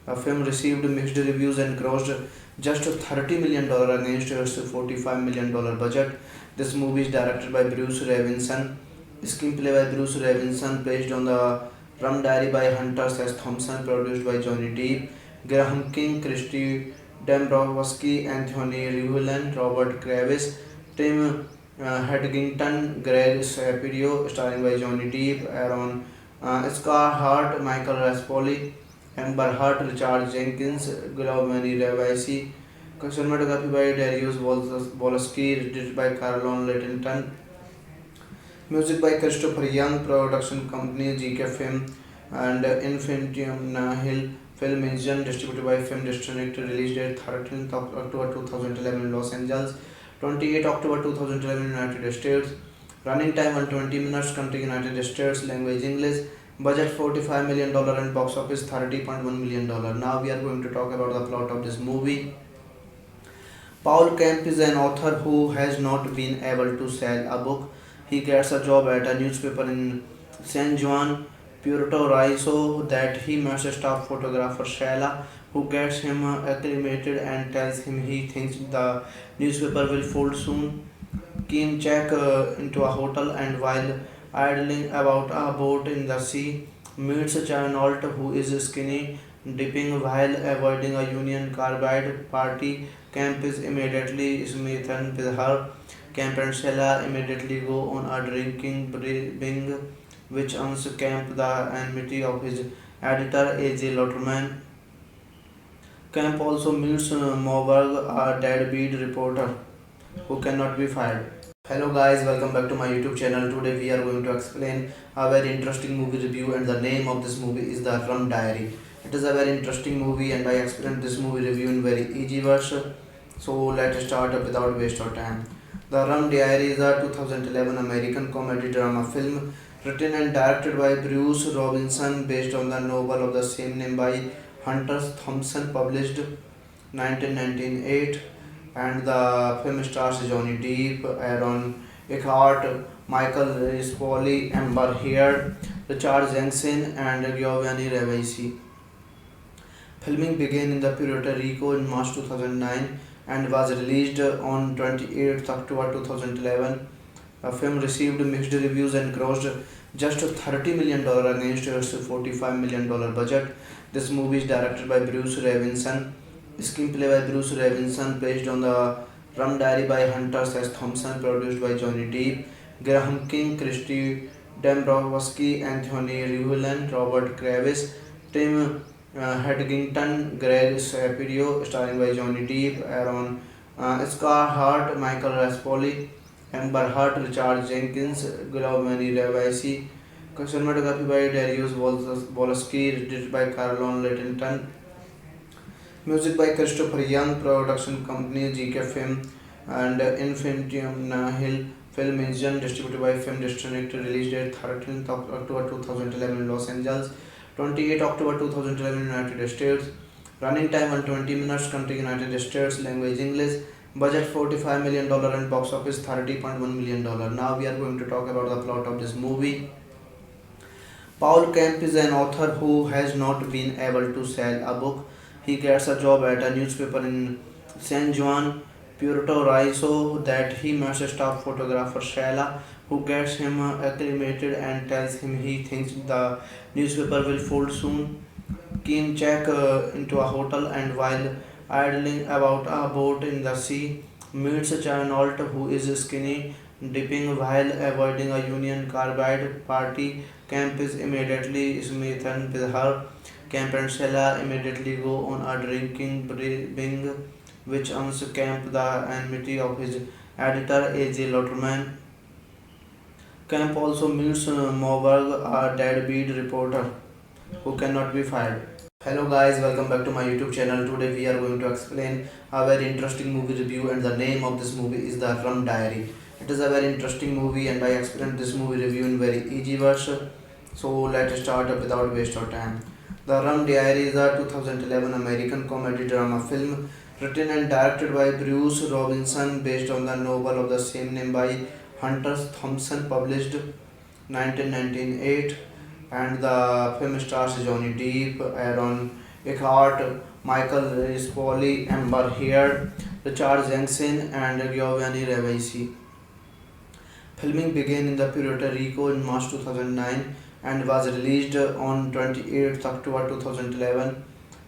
Speaker 2: The film received mixed reviews and grossed just $30 million against its $45 million budget. This movie is directed by Bruce Robinson, screenplay by Bruce Robinson, based on the Rum Diary by Hunter S. Thompson, produced by Johnny Depp, Graham King, Christy Dombrowski, Anthony Rivlin, Robert Kravis, Tim Hedgington, Greg Shapiro, starring by Johnny Depp, Aaron Eckhart, Michael Raspoli, Amber Heard, Richard Jenkins, Giovanni Ribisi. Cinematography by Darius Wolski, edited by Carlon Littlington. Music by Christopher Young, production company GK Film and Infinitum Nahil Film Engine, distributed by Film District, release date 13th October 2011 in Los Angeles, 28 October 2011 in United States, running time 120 minutes, country United States, language English, budget $45 million and box office $30.1 million. Now we are going to talk about the plot of this movie. Paul Kemp is an author who has not been able to sell a book. He gets a job at a newspaper in San Juan, Puerto Rico, that he meets staff photographer Sheila, who gets him acclimated and tells him he thinks the newspaper will fold soon. Kim check into a hotel, and while idling about a boat in the sea, meets Chenault, who is skinny dipping while avoiding a Union Carbide party. Camp is immediately smitten with her. Camp and Stella immediately go on a drinking binge, which earns Camp the enmity of his editor A.J. Lotterman. Camp also meets Moberg, a deadbeat reporter who cannot be fired. Hello guys, welcome back to my YouTube channel. Today we are going to explain a very interesting movie review, and the name of this movie is The Rum Diary. It is a very interesting movie and I explained this movie review in very easy version. So let's start without waste of time. The Rum Diary is a 2011 American comedy drama film written and directed by Bruce Robinson based on the novel of the same name by Hunter Thompson, published 1998, and the film stars Johnny Depp, Aaron Eckhart, Michael Rispoli, Amber Heard, Richard Jensen, and Giovanni Ribisi. Filming began in the Puerto Rico in March 2009 and was released on 28th October 2011. The film received mixed reviews and grossed just $30 million against its $45 million budget. This movie is directed by Bruce Robinson, screenplay by Bruce Robinson, based on the Rum Diary by Hunter S. Thompson, produced by Johnny Depp, Graham King, Christy Dombrowski, Anthony Rivlin, Robert Kravis, Tim Hedgington, Greg Shapiro, starring by Johnny Depp, Aaron Scarhart, Michael Raspoli, Amber Heard, Richard Jenkins, Giovanni Ribisi. Cinematography by Darius Wolski, edited by Carlon Littlington. Music by Christopher Young, production company GK Film and Infinitum Nahil Film Engine, distributed by Film District, released date 13th October 2011 in Los Angeles, 28 October 2011 in United States, running time 120 minutes, country United States, language English, budget $45 million and box office $30.1 million. Now we are going to talk about the plot of this movie. Paul Kemp is an author who has not been able to sell a book. He gets a job at a newspaper in San Juan, Puerto Rico, that he must stop photographer Shayla, who gets him acclimated and tells him he thinks the newspaper will fold soon. Keen check into a hotel, and while idling about a boat in the sea, meets Chenault, who is skinny dipping while avoiding a Union Carbide party. Camp is immediately smitten with her. Camp and Stella immediately go on a drinking binge, which earns Camp the enmity of his editor A.J. Lotterman. Camp also meets Moberg, a deadbeat reporter who cannot be fired. Hello guys, welcome back to my YouTube channel. Today we are going to explain a very interesting movie review, and the name of this movie is The Rum Diary. It is a very interesting movie and I explained this movie review in very easy version. So let's start without waste of time. The Rum Diary is a 2011 American comedy drama film written and directed by Bruce Robinson based on the novel of the same name by Hunter Thompson, published 1998, and the film stars Johnny Depp, Aaron Eckhart, Michael Rispoli, Amber Heard, Richard Jensen, and Giovanni Ribisi. Filming began in the Puerto Rico in March 2009 and was released on 28th October 2011.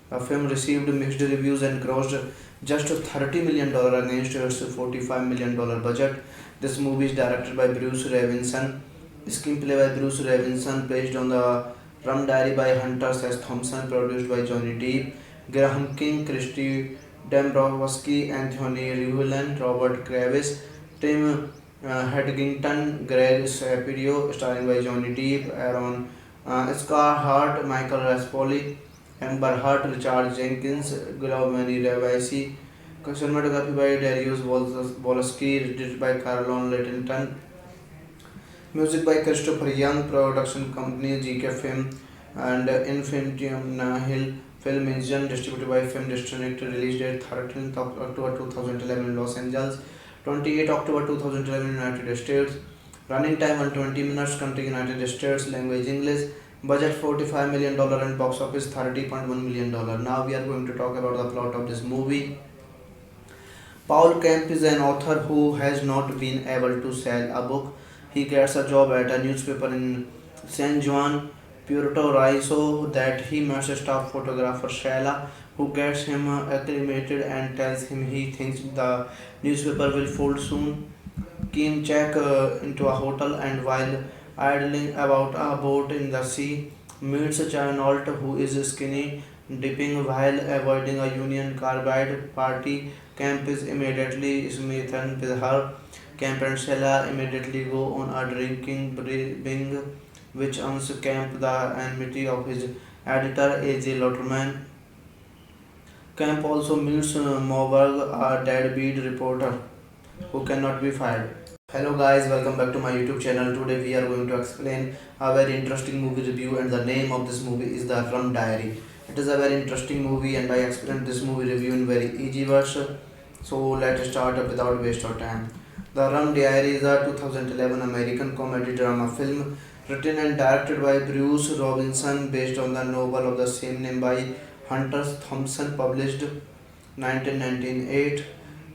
Speaker 2: The film received mixed reviews and grossed just $30 million against its $45 million budget. This movie is directed by Bruce Robinson, screenplay by Bruce Robinson, based on the Rum Diary by Hunter S. Thompson, produced by Johnny Depp, Graham King, Christy Dombrowski, Anthony Rivlin, Robert Kravis, Tim Hedgington, Greg Shapiro, starring by Johnny Depp, Aaron Scarhart, Michael Raspoli, Amber Heard, Richard Jenkins, Giovanni Ribisi. Cinematography by Darius Wolski, edited by Carlon Littlington. Music by Christopher Young, production company GK Film and Infinitum Nahil Film Engine, distributed by Film District, released date 13th October 2011 in Los Angeles, 28 October 2011 in United States, running time 120 minutes, country United States, language English, budget $45 million and box office $30.1 million. Now we are going to talk about the plot of this movie. Paul Kemp is an author who has not been able to sell a book. He gets a job at a newspaper in San Juan, Puerto Rico that he meets staff photographer Shayla, who gets him acclimated and tells him he thinks the newspaper will fold soon. Kim check into a hotel and while idling about a boat in the sea, meets Charnolt who is skinny dipping while avoiding a Union Carbide party. Camp is immediately smitten with her. Camp and Stella immediately go on a drinking binge, which earns Camp the enmity of his editor A.J. Lotterman. Camp also meets Moberg, a deadbeat reporter who cannot be fired. Hello guys, welcome back to my YouTube channel. Today we are going to explain a very interesting movie review, and the name of this movie is The Rum Diary. It is a very interesting movie and I explained this movie review in very easy version. So let's start without waste of time. The Rum Diary is a 2011 American comedy drama film written and directed by Bruce Robinson based on the novel of the same name by Hunter Thompson, published 1998,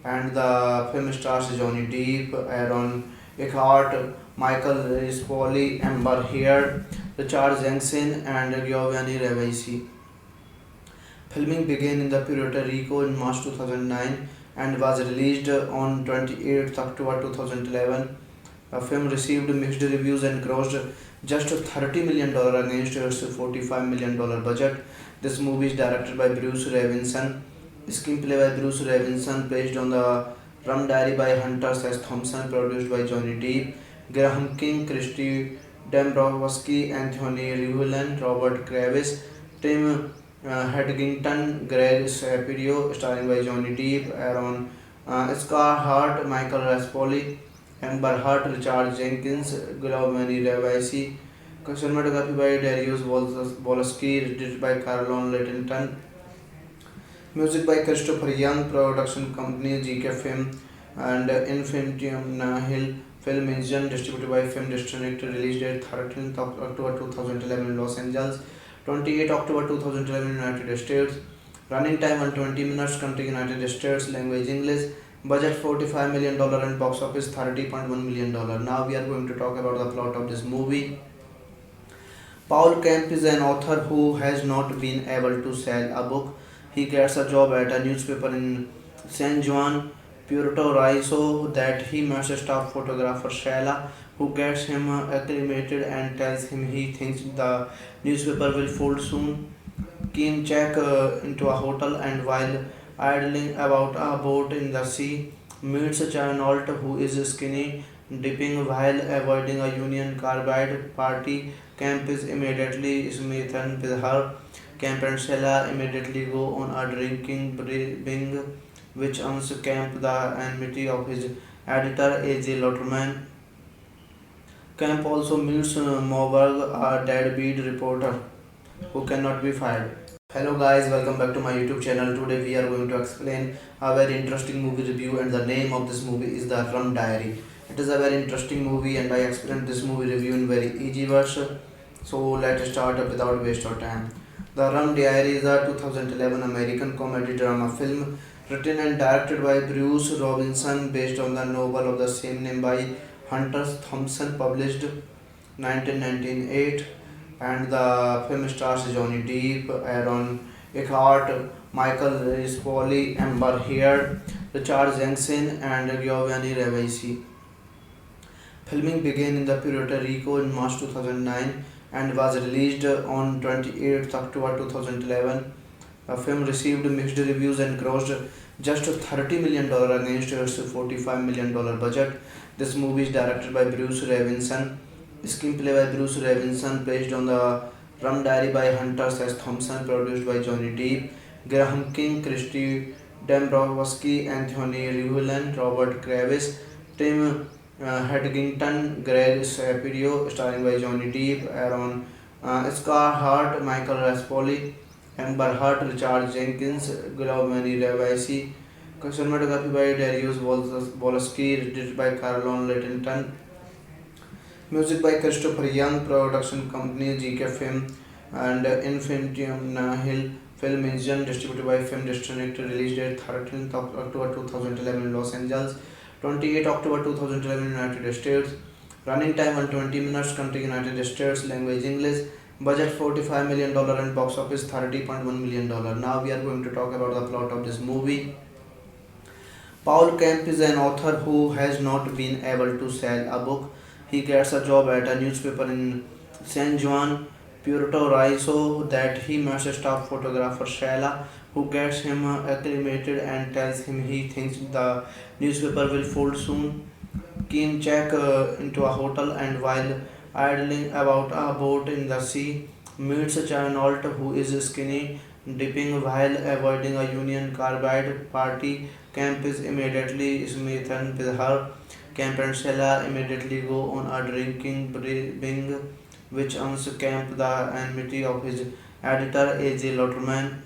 Speaker 2: and the film stars Johnny Depp, Aaron Eckhart, Michael Rispoli, Amber Heard, Richard Jenkins, and Giovanni Ribisi. Filming began in the Puerto Rico in March 2009 and was released on 28th October 2011. The film received mixed reviews and grossed just $30 million against its $45 million budget. This movie is directed by Bruce Robinson. Screenplay by Bruce Robinson, based on the Rum Diary by Hunter S. Thompson, produced by Johnny Depp, Graham King, Christy Dombrowski, Anthony Rivlin, Robert Kravis, Tim Hedgington, Greg Shapiro, starring by Johnny Depp, Aaron Scarhart, Michael Raspoli, Amber Heard, Richard Jenkins, Giovanni Ribisi. Cinematography by Darius Wolski, edited by Carlon Lettington. Music by Christopher Young, production company GK Film and Infinitum Nahil Film Engine, distributed by Film District, release date 13th October 2011 in Los Angeles, 28 October 2011 United States, running time 120 minutes, country United States, language English, budget $45 million and box office $30.1 million. Now we are going to talk about the plot of this movie. Paul Kemp is an author who has not been able to sell a book. He gets a job at a newspaper in San Juan, Puerto Rico that he meets staff photographer Shayla, who gets him acclimated and tells him he thinks the newspaper will fold soon. Kim check into a hotel and while idling about a boat in the sea, meets Charnolt who is skinny dipping while avoiding a Union Carbide party. Camp is immediately smitten with her. Camp and Stella immediately go on a drinking binge, which earns Camp the enmity of his editor A.J. Lotterman. Camp also meets Moberg, a deadbeat reporter who cannot be fired. Hello guys, welcome back to my YouTube channel. Today we are going to explain a very interesting movie review, and the name of this movie is The Rum Diary. It is a very interesting movie and I explained this movie review in very easy version. So let's start without waste of time. The Rum Diary is a 2011 American comedy drama film written and directed by Bruce Robinson based on the novel of the same name by Hunter Thompson, published 1998, and the film stars Johnny Depp, Aaron Eckhart, Michael Rispoli, Amber Heard, Richard Jenkins, and Giovanni Ribisi. Filming began in the Puerto Rico in March 2009 and was released on 28th October 2011. The film received mixed reviews and grossed just $30 million against its $45 million budget. This movie is directed by Bruce Robinson. Screenplay by Bruce Robinson, based on the Rum Diary by Hunter S. Thompson, produced by Johnny Depp, Graham King, Christy Dombrowski, Anthony Rivlin, Robert Kravis, Tim Hedgington, Greg Shapiro, starring by Johnny Depp, Aaron Scarhart, Michael Raspoli, Amber Heard, Richard Jenkins, Giovanni Ribisi. Cinematography by Darius Wolski, edited by Carlon Lettington. Music by Christopher Young, production company GK Film and Infinitum Nahil Film Engine, distributed by Film District, release date 13th October 2011 in Los Angeles, 28 October 2011 United States, running time 120 minutes, country United States, language English, Budget $45 million and box office $30.1 million. Now we are going to talk about the plot of this movie. Paul Kemp is an author who has not been able to sell a book. He gets a job at a newspaper in San Juan, Puerto Rico that he meets staff photographer Shayla, who gets him acclimated and tells him he thinks the newspaper will fold soon. Kim check into a hotel and while idling about a boat in the sea, meets Chinault who is skinny dipping while avoiding a Union Carbide party. Camp is immediately smitten with her. Camp and Stella immediately go on a drinking binge, which earns Camp the enmity of his editor A.J. Lotterman.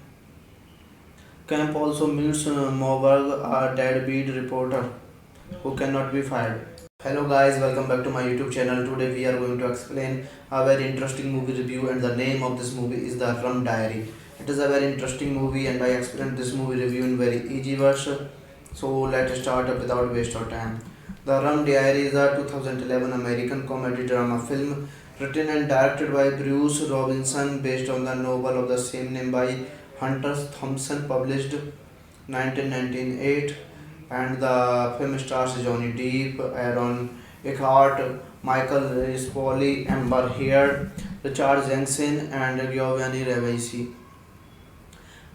Speaker 2: Camp also meets Moberg, a deadbeat reporter who cannot be fired. Hello guys, welcome back to my YouTube channel. Today we are going to explain a very interesting movie review, and the name of this movie is The Rum Diary. It is a very interesting movie and I explained this movie review in very easy version. So let's start without waste of time. The Rum Diary is a 2011 American comedy drama film written and directed by Bruce Robinson based on the novel of the same name by Hunter Thompson, published 1998, and the film stars Johnny Depp, Aaron Eckhart, Michael Rispoli, Amber Heard, Richard Jenkins, and Giovanni Ribisi.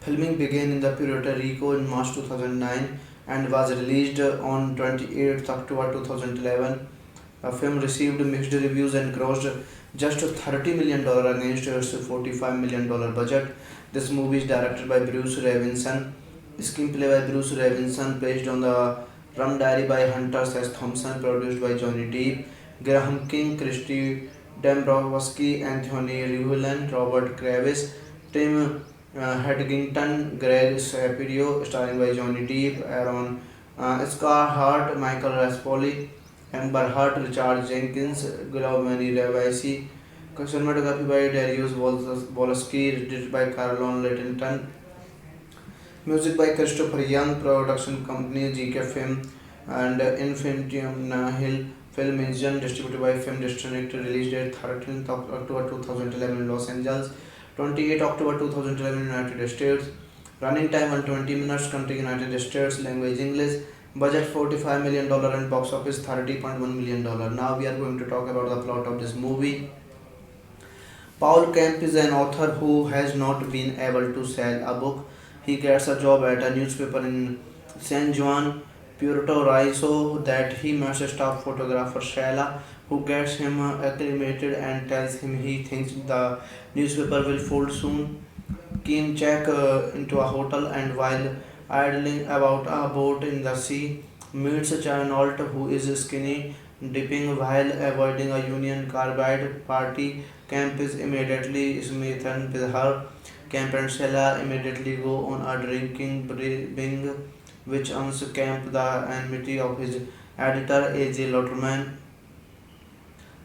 Speaker 2: Filming began in the Puerto Rico in March 2009 and was released on 28th October 2011. The film received mixed reviews and grossed just $30 million against its $45 million budget. This movie is directed by Bruce Robinson. Screenplay by Bruce Robinson, based on the Rum Diary by Hunter S. Thompson, produced by Johnny Depp, Graham King, Christy Dombrowski, Anthony Rivlin, Robert Kravis, Tim Hedgington, Greg Shapiro, starring by Johnny Depp, Aaron Scarhart, Michael Raspoli, Amber Heard, Richard Jenkins, Giovanni Ribisi. Cinematography by Darius Wolski, edited by Carlon Littlington. Music by Christopher Young, production company GK Film and Infinitum Nihil Film Engine, distributed by Film District, release date 13th October 2011 in Los Angeles, 28 October 2011 United States, running time 120 minutes, country United States, language English, budget $45 million and box office $30.1 million. Now we are going to talk about the plot of this movie. Paul Kemp is an author who has not been able to sell a book. He gets a job at a newspaper in San Juan, Puerto Rico that he meets staff photographer Shayla, who gets him acclimated and tells him he thinks the newspaper will fold soon. Kim check into a hotel and while idling about a boat in the sea, meets Chinault who is skinny dipping while avoiding a Union Carbide party. Camp is immediately smitten with her. Camp and Stella immediately go on a drinking binge, which earns Camp the enmity of his editor A.J. Lotterman.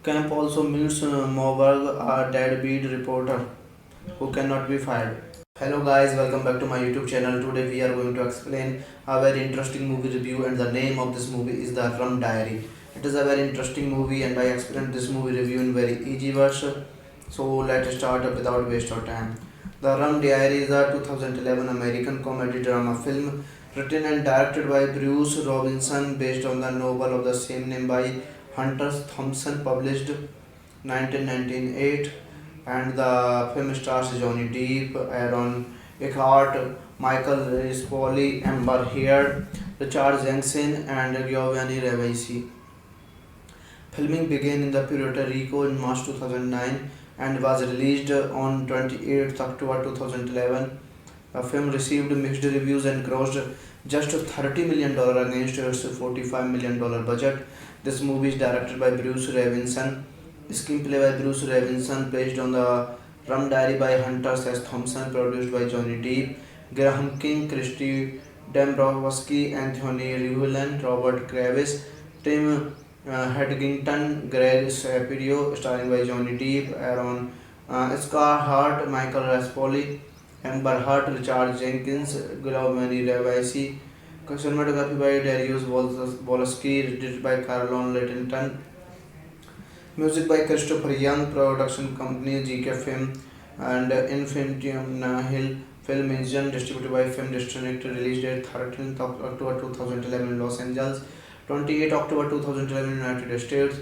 Speaker 2: Camp also meets Moberg, a deadbeat reporter who cannot be fired. Hello guys, welcome back to my YouTube channel. Today we are going to explain a very interesting movie review, and the name of this movie is The Rum Diary. It is a very interesting movie and I explained this movie review in very easy version. So let's start without waste of time. The Rum Diary is a 2011 American comedy drama film written and directed by Bruce Robinson based on the novel of the same name by Hunter Thompson, published 1998, and the film stars Johnny Depp, Aaron Eckhart, Michael Rispoli, Amber Heard, Richard Jenkins, and Giovanni Ribisi. Filming began in the Puerto Rico in March 2009 and was released on 28th October 2011. The film received mixed reviews and grossed just $30 million against its $45 million budget. This movie is directed by Bruce Robinson. Screenplay by Bruce Robinson, based on the Rum Diary by Hunter S. Thompson, produced by Johnny Depp, Graham King, Christy Dombrowski, Anthony Rivlin, Robert Kravis, Tim Hedgington, Greg Shapiro, starring by Johnny Depp, Aaron Scarhart, Michael Raspoli, Amber Heard, Richard Jenkins, Giovanni Ribisi. Cinematography by Darius Wolski, edited by Carlon Littlington. Music by Christopher Young, production company GK Film and Infinitum Nahil Film Engine, distributed by Film District, release date 13th of October 2011 in Los Angeles, 28 October 2011 United States,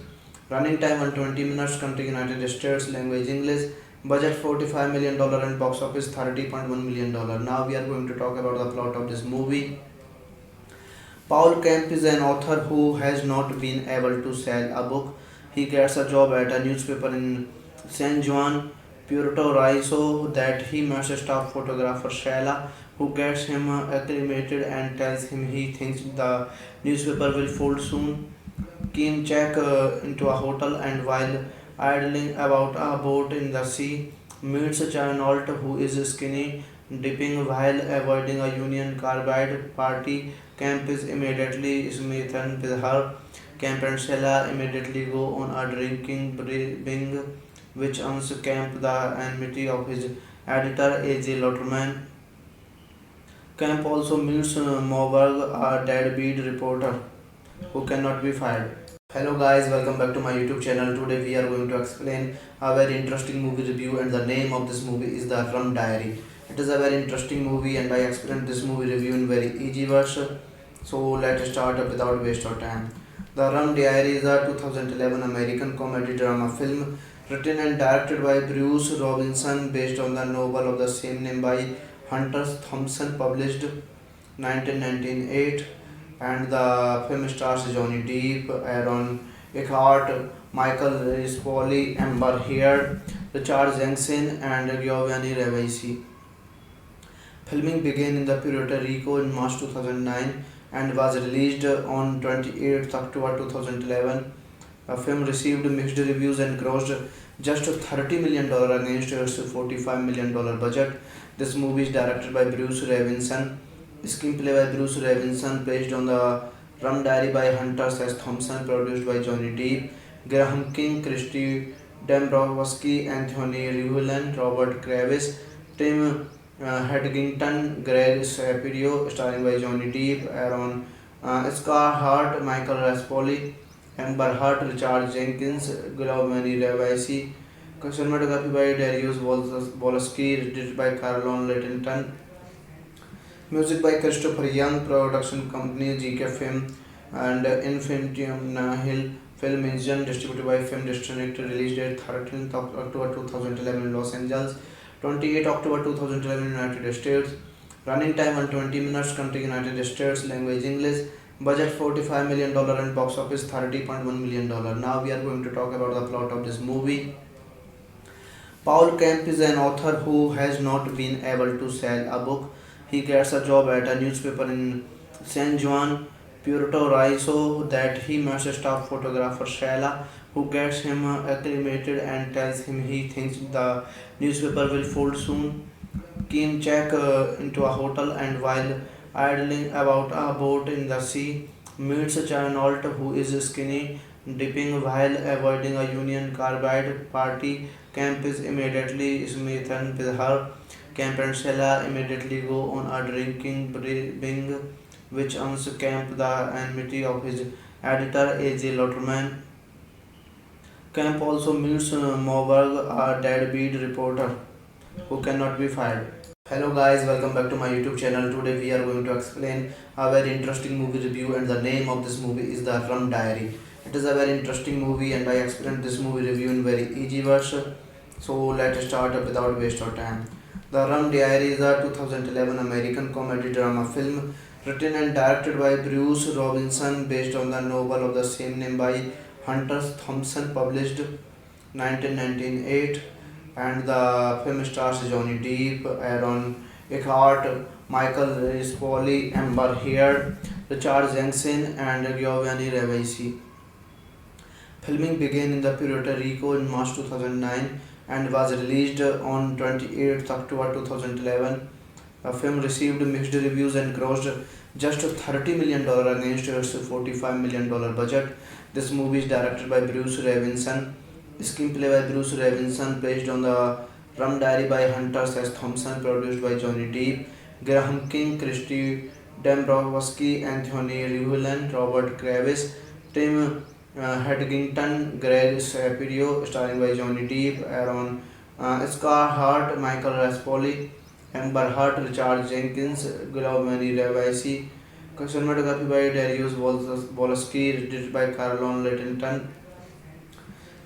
Speaker 2: running time 120 minutes, country United States, language English, budget $45 million dollars and box office $30.1 million dollars. Now we are going to talk about the plot of this movie. Paul Kemp is an author who has not been able to sell a book. He gets a job at a newspaper in San Juan, Puerto Rico that he must stop photographer Shayla, who gets him acclimated and tells him he thinks the newspaper will fold soon. Kim check into a hotel and while idling about a boat in the sea, meets Charnolt who is skinny dipping while avoiding a Union Carbide party. Camp is immediately smitten with her. Camp and Stella immediately go on a drinking binge, which earns Camp the enmity of his editor A.J. Lotterman. Camp also meets Moberg, a deadbeat reporter who cannot be fired. Hello guys, welcome back to my YouTube channel. Today we are going to explain a very interesting movie review, and the name of this movie is The Rum Diary. It is a very interesting movie and I explained this movie review in very easy version. So let's start without waste of time. The Rum Diary is a 2011 American comedy drama film written and directed by Bruce Robinson based on the novel of the same name by Hunter Thompson, published 1998, and the film stars Johnny Depp, Aaron Eckhart, Michael Rispoli, Amber Heard, Richard Jenkins, and Giovanni Ribisi. Filming began in the Puerto Rico in March 2009 and was released on 28th October 2011. The film received mixed reviews and grossed just $30 million dollars against its $45 million budget. This movie is directed by Bruce Robinson. Screenplay by Bruce Robinson, based on the Rum Diary by Hunter S. Thompson, produced by Johnny Depp, Graham King, Christy Dombrowski, Anthony Rivulin, Robert Kravis, Tim Hedgington, Greg Shapiro, starring by Johnny Depp, Aaron Scarhart, Michael Raspoli, Amber Heard, Richard Jenkins, Giovanni Ribisi. Cinematography by Darius Wolski, edited by Carlon Littlington. Music by Christopher Young, production company GK Film and Infinitum Nahil Film Engine, distributed by Film District, release date 13th of October 2011 in Los Angeles, 28 October 2011 United States, running time 120 minutes, country United States, language English, budget $45 million dollars and box office $30.1 million dollars. Now we are going to talk about the plot of this movie. Paul Kemp is an author who has not been able to sell a book. He gets a job at a newspaper in San Juan, Puerto Rico that he must stop photographer Shayla, who gets him acclimated and tells him he thinks the newspaper will fold soon. Kim check into a hotel and while idling about a boat in the sea, meets Charnolt who is skinny dipping while avoiding a Union Carbide party. Camp is immediately smitten with her. Camp and Stella immediately go on a drinking binge, which earns Camp the enmity of his editor A.J. Lotterman. Camp also meets Moberg, a deadbeat reporter who cannot be fired. Hello guys, welcome back to my YouTube channel. Today we are going to explain a very interesting movie review, and the name of this movie is The Rum Diary. It is a very interesting movie and I explained this movie review in very easy version. So let's start without waste of time. The Rum Diary is a 2011 American comedy drama film written and directed by Bruce Robinson based on the novel of the same name by Hunter Thompson, published 1998, and the film stars Johnny Depp, Aaron Eckhart, Michael Rispoli, Amber Heard, Richard Jenkins, and Giovanni Ribisi. Filming began in the Puerto Rico in March 2009 and was released on 28th October 2011. The film received mixed reviews and grossed just $30 million dollars against its $45 million budget. This movie is directed by Bruce Robinson. Screenplay by Bruce Robinson, based on the Rum Diary by Hunter S. Thompson, produced by Johnny Depp, Graham King, Christy Dombrowski, Anthony Rivulin, Robert Kravis, Tim Hedgington, Greg Shapiro, starring by Johnny Depp, Aaron Scarhart, Michael Raspoli, Amber Heard, Richard Jenkins, Giovanni Ribisi. Cinematography by Darius Wolski, edited by Carlon Lettington.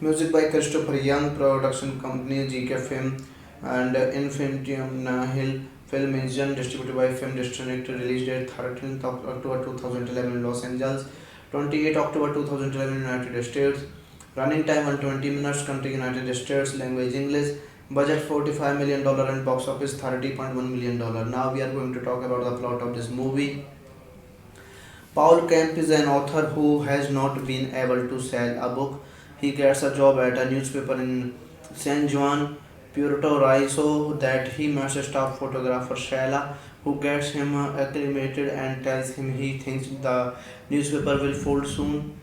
Speaker 2: Music by Christopher Young, production company GK Film and Infinitum Nahil Film Engine, distributed by Film District, release date 13th of October 2011 in Los Angeles, 28 October 2011 United States, running time 120 minutes, country United States, language English, budget $45 million and box office $30.1 million. Now we are going to talk about the plot of this movie. Paul Kemp is an author who has not been able to sell a book. He gets a job at a newspaper in San Juan, Puerto Rico that he meets staff photographer Shayla, who gets him acclimated and tells him he thinks the newspaper will fold soon.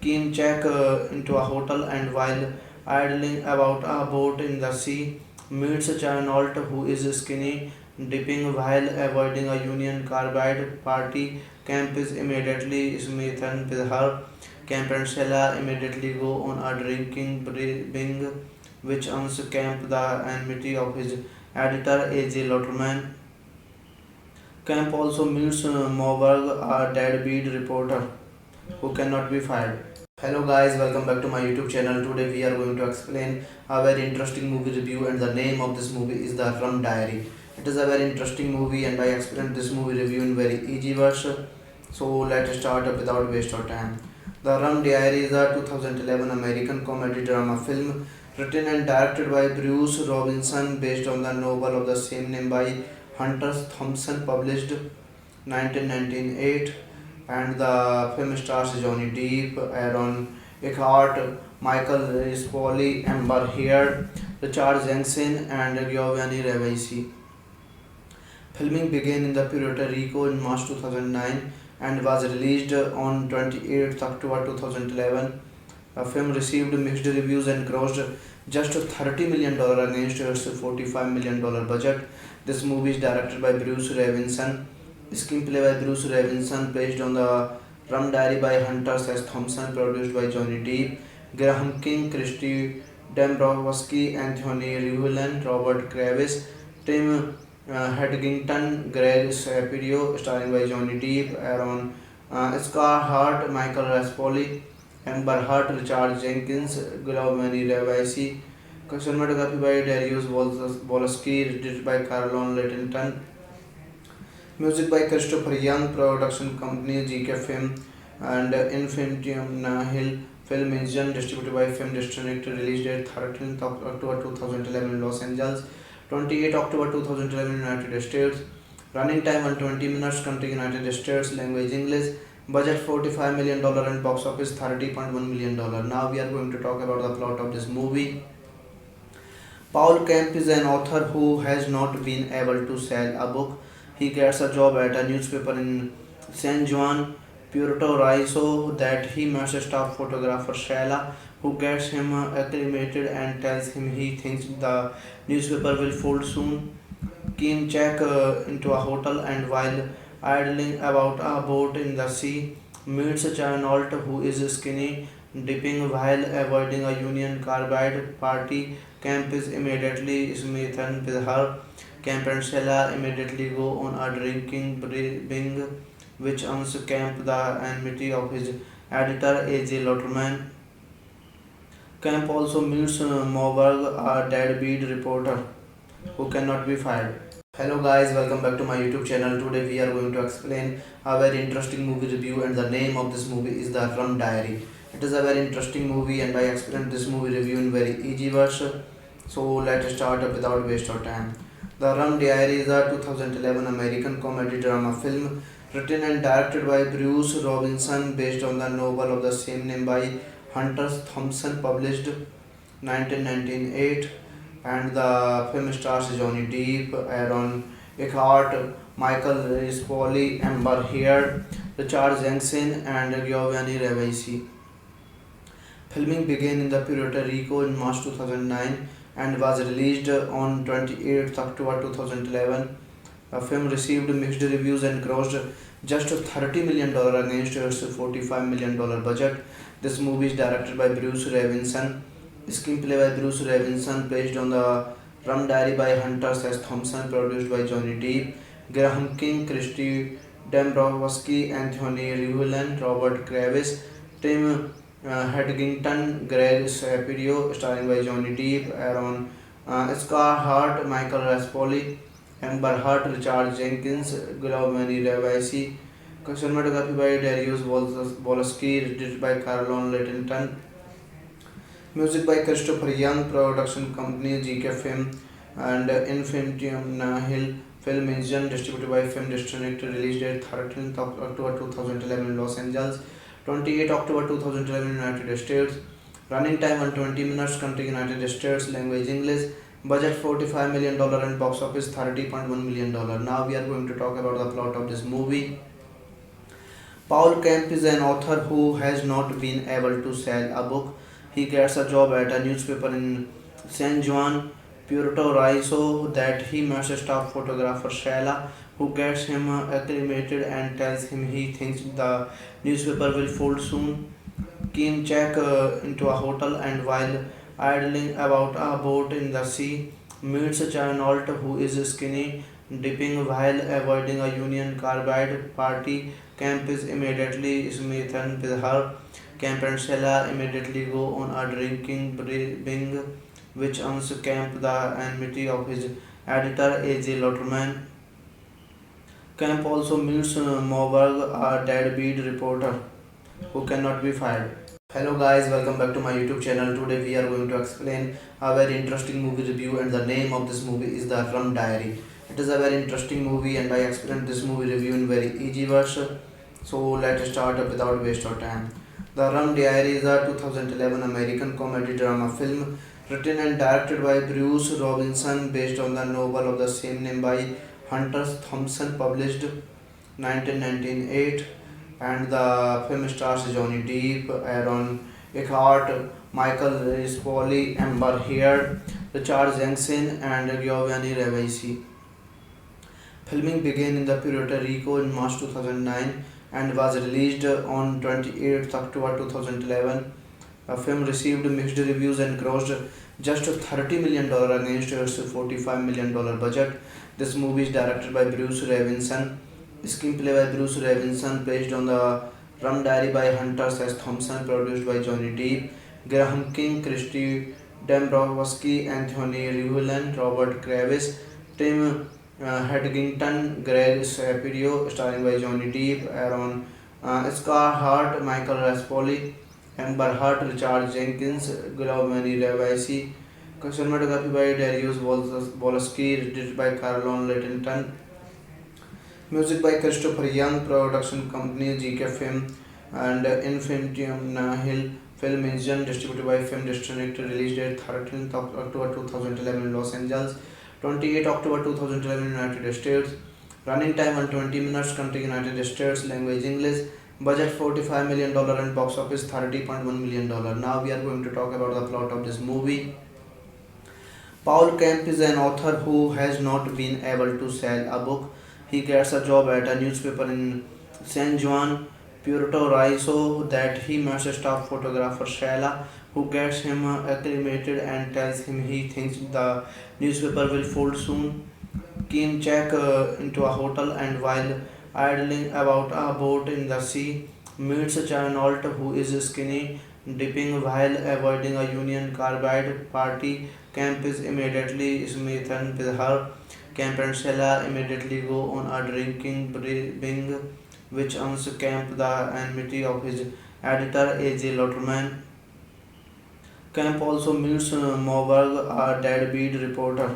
Speaker 2: Kim check into a hotel and while idling about a boat in the sea, meets Chanault who is skinny, dipping while avoiding a Union Carbide party. Camp is immediately smitten with her. Camp and Stella immediately go on a drinking binge, which earns Camp the enmity of his editor A.J. Lotterman. Camp also meets Moberg, a deadbeat reporter who cannot be fired. Hello guys, welcome back to my YouTube channel. Today we are going to explain a very interesting movie review, and the name of this movie is The Rum Diary. It is a very interesting movie and I explained this movie review in very easy version. So let's start without waste of time. The Rum Diary is a 2011 American comedy drama film written and directed by Bruce Robinson based on the novel of the same name by Hunter Thompson, published 1998, and the film stars Johnny Depp, Aaron Eckhart, Michael Rispoli, Amber Heard, Richard Jenkins, and Giovanni Ribisi. Filming began in the Puerto Rico in March 2009 and was released on 28th October 2011. The film received mixed reviews and grossed just $30 million against its $45 million budget. This movie is directed by Bruce Robinson. Screenplay by Bruce Robinson, based on the Rum Diary by Hunter S. Thompson, produced by Johnny Depp, Graham King, Christy Dombrowski, Anthony Rivlin, Robert Kravis, Tim Hedgington, Greg Shapiro, starring by Johnny Depp, Aaron Scarhart, Michael Raspoli, Amber Heard, Richard Jenkins, Giovanni Ribisi. Cinematography by Darius Wolski, edited by Carlon Lettington. Music by Christopher Young, production company GK Film and Infinitum Nahil Film Engine, distributed by Film District, release date 13th of October 2011 in Los Angeles, 28 October 2011 United States, running time 120 minutes, country United States, language English, budget $45 million and box office $30.1 million. Now we are going to talk about the plot of this movie. Paul Kemp is an author who has not been able to sell a book. He gets a job at a newspaper in San Juan, Puerto Rico that he meets staff photographer Shayla, who gets him acclimated and tells him he thinks the newspaper will fold soon. Kim check into a hotel and while idling about a boat in the sea, meets Chanault who is skinny, dipping while avoiding a Union Carbide party. Camp is immediately smitten with her. Camp and Stella immediately go on a drinking binge, which earns Camp the enmity of his editor A.J. Lotterman. Camp also meets Moberg, a deadbeat reporter who cannot be fired. Hello guys, welcome back to my YouTube channel. Today we are going to explain a very interesting movie review, and the name of this movie is The Rum Diary. It is a very interesting movie and I explained this movie review in very easy version. So let's start without waste of time. The Rum Diary is a 2011 American comedy drama film written and directed by Bruce Robinson based on the novel of the same name by Hunter Thompson, published 1998, and the film stars Johnny Depp, Aaron Eckhart, Michael Rispoli, Amber Heard, Richard Jenkins, and Giovanni Ribisi. Filming began in the Puerto Rico in March 2009 and was released on 28th October 2011. The film received mixed reviews and grossed just $30 million against its $45 million budget. This movie is directed by Bruce Robinson, screenplay by Bruce Robinson, based on the Rum Diary by Hunter S. Thompson, produced by Johnny Depp, Graham King, Christy Dombrowski, Anthony Rivlin, Robert Kravis, Tim Hedgington, Greg Shapiro, starring by Johnny Depp, Aaron Scarhart, Michael Raspoli, Amber Heard, Richard Jenkins, Giovanni Ribisi. Cinematography by Darius Wolski, edited by Carlon Littington. Music by Christopher Young, production company GK Film and Infinitum Nahil Film Engine, distributed by Film District, release date 13th October 2011 in Los Angeles, 28th October 2011 in United States, running time 120 minutes, country United States, language English, budget $45 million and box office $30.1 million. Now we are going to talk about the plot of this movie. Paul Kemp is an author who has not been able to sell a book. He gets a job at a newspaper in San Juan, Puerto Rico that he meets a staff photographer Shayla, who gets him acclimated and tells him he thinks the newspaper will fold soon. Kim check into a hotel and while idling about a boat in the sea, meets a Chinault who is skinny dipping while avoiding a Union Carbide party. Camp is immediately smitten with her. Camp and Stella immediately go on a drinking binge, which earns Camp the enmity of his editor A.J. Lotterman. Camp also meets Moberg, a deadbeat reporter who cannot be fired. Hello guys, welcome back to my YouTube channel. Today we are going to explain a very interesting movie review, and the name of this movie is The Rum Diary. It is a very interesting movie and I explained this movie review in very easy version. So let's start without waste of time. The Rum Diary is a 2011 American comedy drama film written and directed by Bruce Robinson, based on the novel of the same name by Hunter Thompson, published 1998, and the film stars Johnny Depp, Aaron Eckhart, Michael Rispoli, Amber Heard, Richard Jenkins, and Giovanni Ribisi. Filming began in the Puerto Rico in March 2009 and was released on 28th October 2011. The film received mixed reviews and grossed just $30 million against its $45 budget. This movie is directed by Bruce Robinson, screenplay by Bruce Robinson, based on the Rum Diary by Hunter S. Thompson, produced by Johnny Depp, Graham King, Christy Dombrowski, Anthony Rivlin, Robert Kravis, Tim Hedgington, Greg Shapiro, starring by Johnny Depp, Aaron Scarhart, Michael Raspoli, Amber Heard, Richard Jenkins, Giovanni Ribisi. Cinematography by Darius Wolski, edited by Carlon Littington. Music by Christopher Young, production company GK Film and Infinitum Nahil Film Engine, distributed by Film District, release date 13th October 2011 in Los Angeles, 28th October 2011 in United States, running time 120 minutes, country United States, language English, budget $45 million and box office $30.1 million. Now we are going to talk about the plot of this movie. Paul Kemp is an author who has not been able to sell a book. He gets a job at a newspaper in San Juan, Puerto Rico that he meets a staff photographer Shayla, who gets him acclimated and tells him he thinks the newspaper will fold soon. Kim check into a hotel and while idling about a boat in the sea, meets a Chinault who is skinny dipping while avoiding a Union Carbide party. Camp is immediately smitten with her. Camp and Stella immediately go on a drinking binge, which earns Camp the enmity of his editor A.J. Lotterman. Camp also meets Moberg, a deadbeat reporter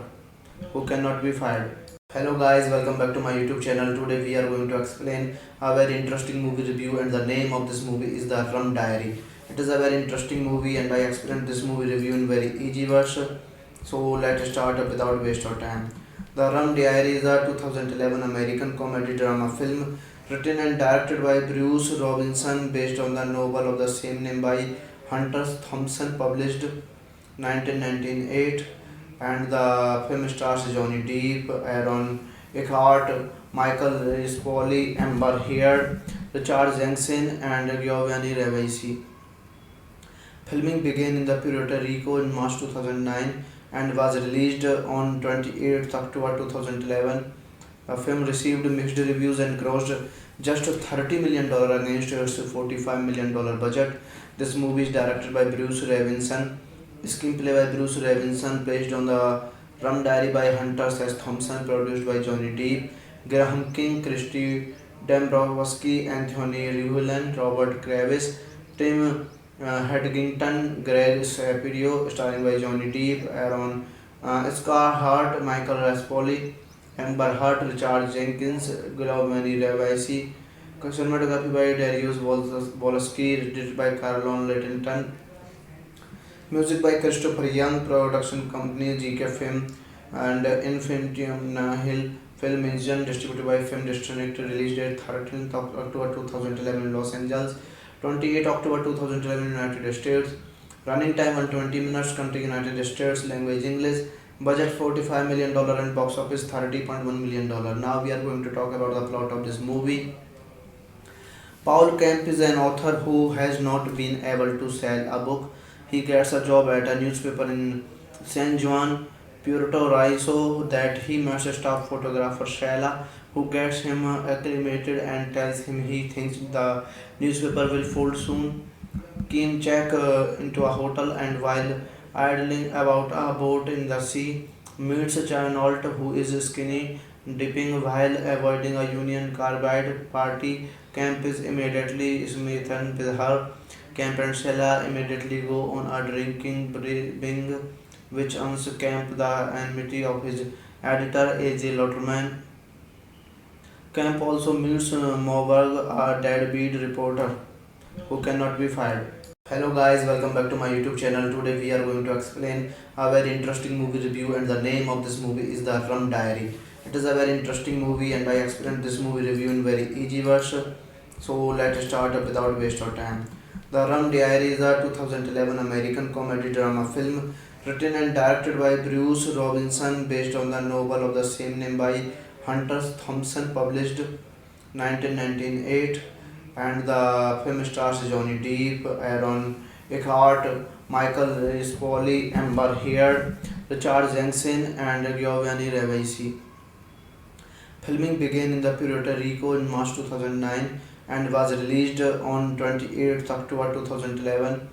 Speaker 2: who cannot be fired. Hello guys, welcome back to my YouTube channel. Today we are going to explain a very interesting movie review, and the name of this movie is The Rum Diary. It is a very interesting movie and I explained this movie review in very easy version. So let's start without waste of time. The Rum Diary is a 2011 American comedy drama film written and directed by Bruce Robinson, based on the novel of the same name by Hunter Thompson, published 1998, and the film stars Johnny Depp, Aaron Eckhart, Michael Rispoli, Amber Heard, Richard Jenkins, and Giovanni Ribisi. Filming began in the Puerto Rico in March 2009 and was released on 28th October 2011. The film received mixed reviews and grossed just $30 million against its $45 million budget. This movie is directed by Bruce Robinson, screenplay by Bruce Robinson, based on the Rum Diary by Hunter S. Thompson, produced by Johnny Depp, Graham King, Christy Dombrowski, Anthony Rivulin, Robert Kravis, Tim Hedgington, Greg Shapiro, starring by Johnny Depp, Aaron Scarhart, Michael Raspoli, Amber Heard, Richard Jenkins, Giovanni Ribisi. Cinematography by Darius Wolski, edited by Carlon Littlington. Music by Christopher Young, production company GK Film and Infinitum Nahil Film Engine, distributed by Film District, release date 13th October 2011 in Los Angeles, 28 October 2011 United States, running time 120 minutes, country United States, language English, budget $45 million and box office $30.1 million. Now we are going to talk about the plot of this movie. Paul Kemp is an author who has not been able to sell a book. He gets a job at a newspaper in San Juan, Puerto Rico that he meets staff photographer Shayla, who gets him acclimated and tells him he thinks the newspaper will fold soon. Kim check into a hotel and while idling about a boat in the sea, meets Charnolt who is skinny dipping while avoiding a Union Carbide party. Camp is immediately smitten with her. Camp and Stella immediately go on a drinking binge, which earns Camp the enmity of his editor A.J. Lotterman. Camp also meets Moberg, a deadbeat reporter who cannot be fired. Hello guys, welcome back to my YouTube channel. Today we are going to explain a very interesting movie review, and the name of this movie is The Rum Diary. It is a very interesting movie and I explained this movie review in very easy version. So let's start without waste of time. The Rum Diary is a 2011 American comedy drama film written and directed by Bruce Robinson, based on the novel of the same name by Hunter S. Thompson, published 1998. And the film stars Johnny Depp, Aaron Eckhart, Michael Rispoli, Amber Heard, Richard Jenkins, and Giovanni Ribisi. Filming began in the Puerto Rico in March 2009 and was released on 28th October 2011.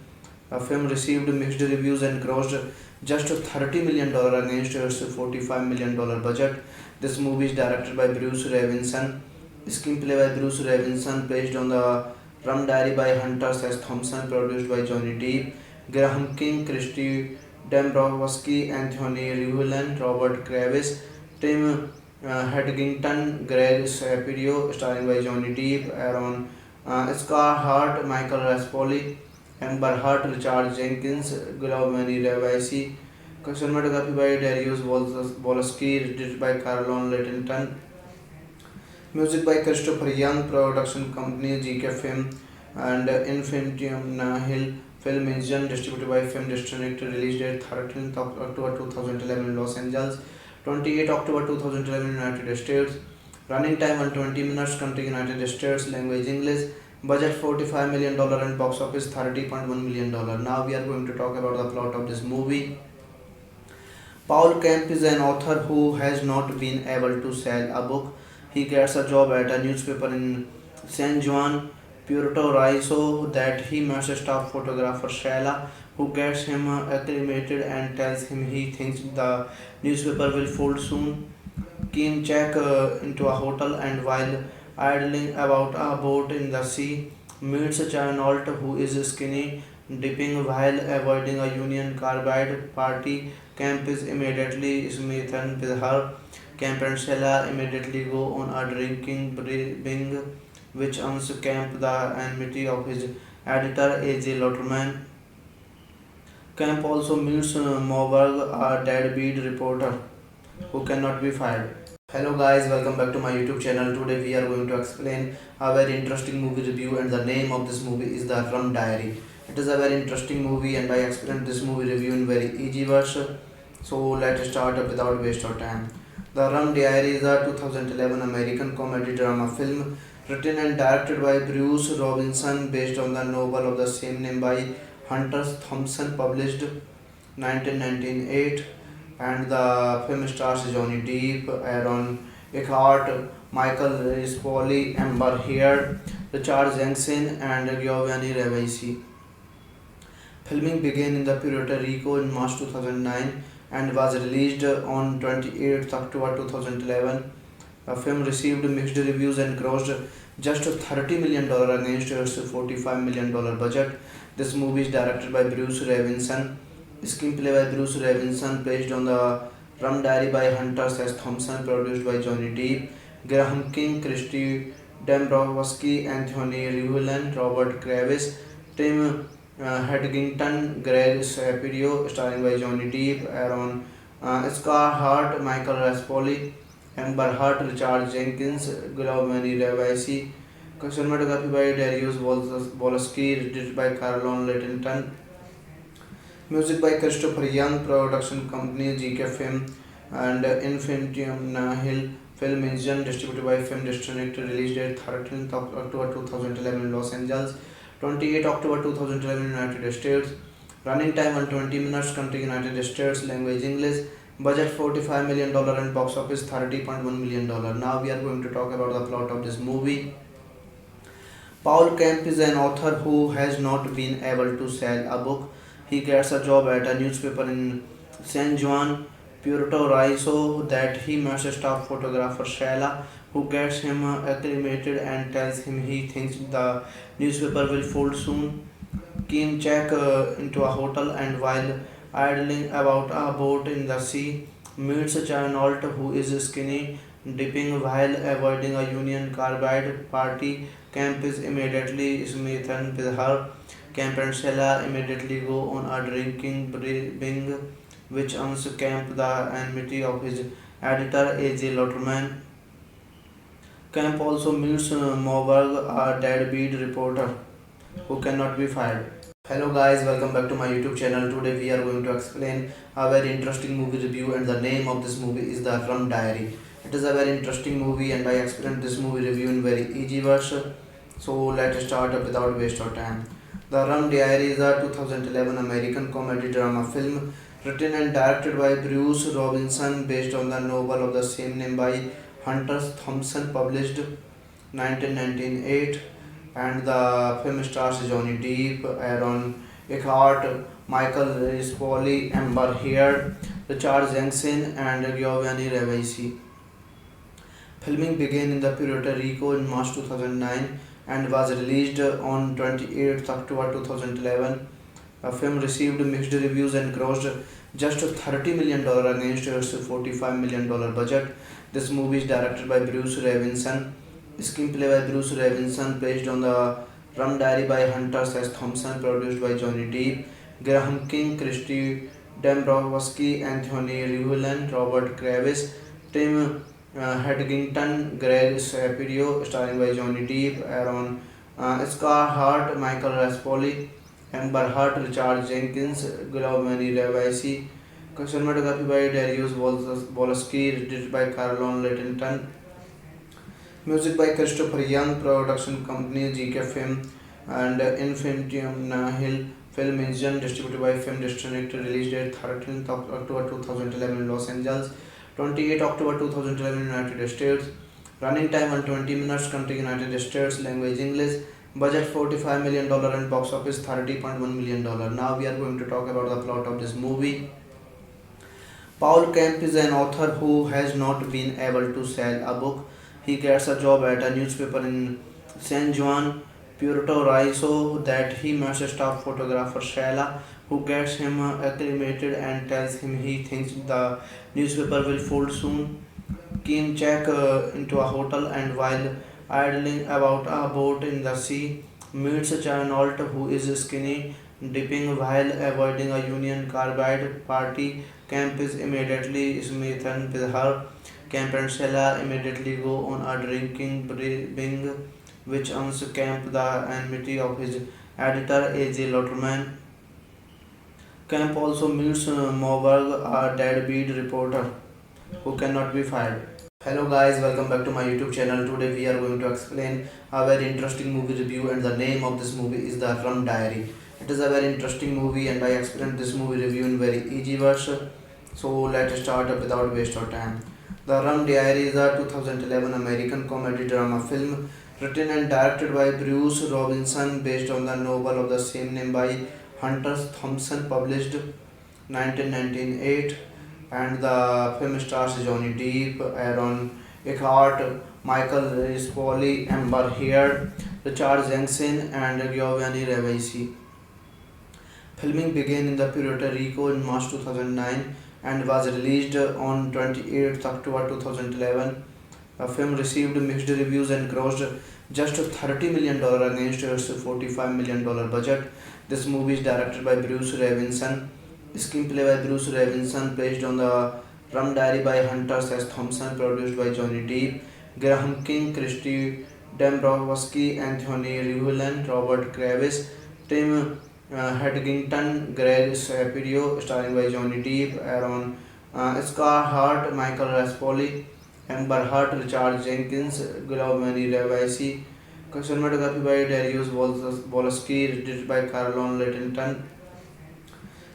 Speaker 2: The film received mixed reviews and grossed just $30 million against its $45 million budget. This movie is directed by Bruce Robinson, screenplay by Bruce Robinson, based on the Rum Diary by Hunter S. Thompson, produced by Johnny Depp, Graham King, Christy Dombrowski, Anthony Rivulin, Robert Kravis, Tim Hedgington, Greg Shapiro, starring by Johnny Depp, Aaron Scarhart, Michael Raspoli, Amber Heard, Richard Jenkins, Giovanni Ribisi. Cinematography by Darius Wolski, edited by Carlon Littlington. Music by Christopher Young, production company GK Film and Infinitum Nahil Film Engine, distributed by Film District, release date 13th October 2011 in Los Angeles, 28 October 2011 United States, running time 120 minutes, country United States, language English, budget $45 million and box office $30.1 million. Now we are going to talk about the plot of this movie. Paul Kemp is an author who has not been able to sell a book. He gets a job at a newspaper in San Juan, Puerto Rico that he meets staff photographer Shayla, who gets him acclimated and tells him he thinks the newspaper will fold soon. Kim check into a hotel and while idling about a boat in the sea, meets Charnolt who is skinny dipping while avoiding a Union Carbide party. Camp is immediately smitten with her. Camp and Stella immediately go on a drinking binge, which earns Camp the enmity of his editor A.J. Lotterman. Camp also meets Moberg, a deadbeat reporter who cannot be fired. Hello guys, welcome back to my YouTube channel. Today we are going to explain a very interesting movie review, and the name of this movie is The Rum Diary. It is a very interesting movie and I explained this movie review in very easy version. So let's start without waste of time. The Rum Diary is a 2011 American comedy drama film written and directed by Bruce Robinson based on the novel of the same name by Hunter Thompson, published 1998. And the film stars Johnny Depp, Aaron Eckhart, Michael Rispoli, Amber Heard, Richard Jenkins, and Giovanni Ribisi. Filming began in the Puerto Rico in March 2009 and was released on 28th October 2011. The film received mixed reviews and grossed just $30 million against its $45 million budget. This movie is directed by Bruce Robinson, screenplay by Bruce Robinson, based on the Rum Diary by Hunter S. Thompson, produced by Johnny Depp, Graham King, Christy Dombrowski, Anthony Rivlin, Robert Kravis, Tim Hedgington, Greg Shapiro, starring by Johnny Depp, Aaron Scarhart, Michael Raspoli, Amber Heard, Richard Jenkins, Giovanni Ribisi. Cinematography by Darius Wolski, edited by Carlon Littlington. Music by Christopher Young, production company GK Film and Infinitum Nahil Film Engine, distributed by Film District, released date 13th October 2011 in Los Angeles, 28 October 2011 in United States. Running time 120 minutes, country United States, language English, budget $45 million and box office $30.1 million. Now we are going to talk about the plot of this movie. Paul Kemp is an author who has not been able to sell a book. He gets a job at a newspaper in San Juan, Puerto Rico that he meets staff photographer Sheila, who gets him acclimated and tells him he thinks the newspaper will fold soon. Kim check into a hotel and while idling about a boat in the sea, meets Charnolt, who is skinny dipping while avoiding a Union Carbide party. Camp is immediately smitten with her. Camp and Sheila immediately go on a drinking binge, which earns Camp the enmity of his editor A.J. Lotterman. Camp also meets Moberg, a deadbeat reporter who cannot be fired. Hello guys, welcome back to my YouTube channel. Today we are going to explain a very interesting movie review, and the name of this movie is The Rum Diary. It is a very interesting movie and I explained this movie review in very easy version. So let's start without waste of time. The Rum Diary is a 2011 American comedy drama film written and directed by Bruce Robinson based on the novel of the same name by Hunter Thompson, published 1998. And the film stars Johnny Depp, Aaron Eckhart, Michael Rispoli, Amber Heard, Richard Jenkins, and Giovanni Ribisi. Filming began in the Puerto Rico in March 2009 and was released on 28th October 2011. The film received mixed reviews and grossed just $30 million against its $45 million budget. This movie is directed by Bruce Robinson, screenplay by Bruce Robinson, based on the Rum Diary by Hunter S. Thompson, produced by Johnny Depp, Graham King, Christy Dombrowski, Anthony Rivlin, Robert Kravis, Tim Hedgington, Greg Shapiro, starring by Johnny Depp, Aaron Scarhart, Michael Raspoli, Amber Heard, Richard Jenkins, Giovanni Ribisi. Cinematography by Darius Wolski, edited by Carlon Littlington. Music by Christopher Young, production company GK Film and Infinitum Nahil Film Engine, distributed by Film District, released date 13th October 2011 in Los Angeles, 28 October 2011 in United States. Running time 120 minutes, country United States, language English, budget $45 million and box office $30.1 million. Now we are going to talk about the plot of this movie. Paul Kemp is an author who has not been able to sell a book. He gets a job at a newspaper in San Juan, Puerto Rico that he meets staff photographer Sheila, who gets him acclimated and tells him he thinks the newspaper will fold soon. Kim check into a hotel and while idling about a boat in the sea, meets Charnolt, who is skinny dipping while avoiding a Union Carbide party. Camp is immediately smitten with her. Camp and Sheila immediately go on a drinking binge, which earns Camp the enmity of his editor A.J. Lotterman. Camp also meets Moberg, a deadbeat reporter who cannot be fired. Hello guys, welcome back to my YouTube channel. Today we are going to explain a very interesting movie review, and the name of this movie is The Rum Diary. It is a very interesting movie and I explained this movie review in very easy version. So let's start up without waste of time. The Rum Diary is a 2011 American comedy drama film written and directed by Bruce Robinson based on the novel of the same name by Hunter Thompson, published 1998, and the film stars Johnny Depp, Aaron Eckhart, Michael Rispoli, Amber Heard, Richard Jenkins, and Giovanni Ribisi. Filming began in the Puerto Rico in March 2009 and was released on 28th October 2011. The film received mixed reviews and grossed just $30 million against its $45 million budget. This movie is directed by Bruce Robinson, screenplay by Bruce Robinson, based on the Rum Diary by Hunter S. Thompson, produced by Johnny Depp, Graham King, Christy Dombrowski, Anthony Rivlin, Robert Kravis, Tim Hedgington, Greg Shapiro, starring by Johnny Depp, Aaron Scarhart, Michael Raspoli, Amber Heard, Richard Jenkins, Giovanni Ribisi. Cinematography by Darius Wolski, edited by Carlon Littlington.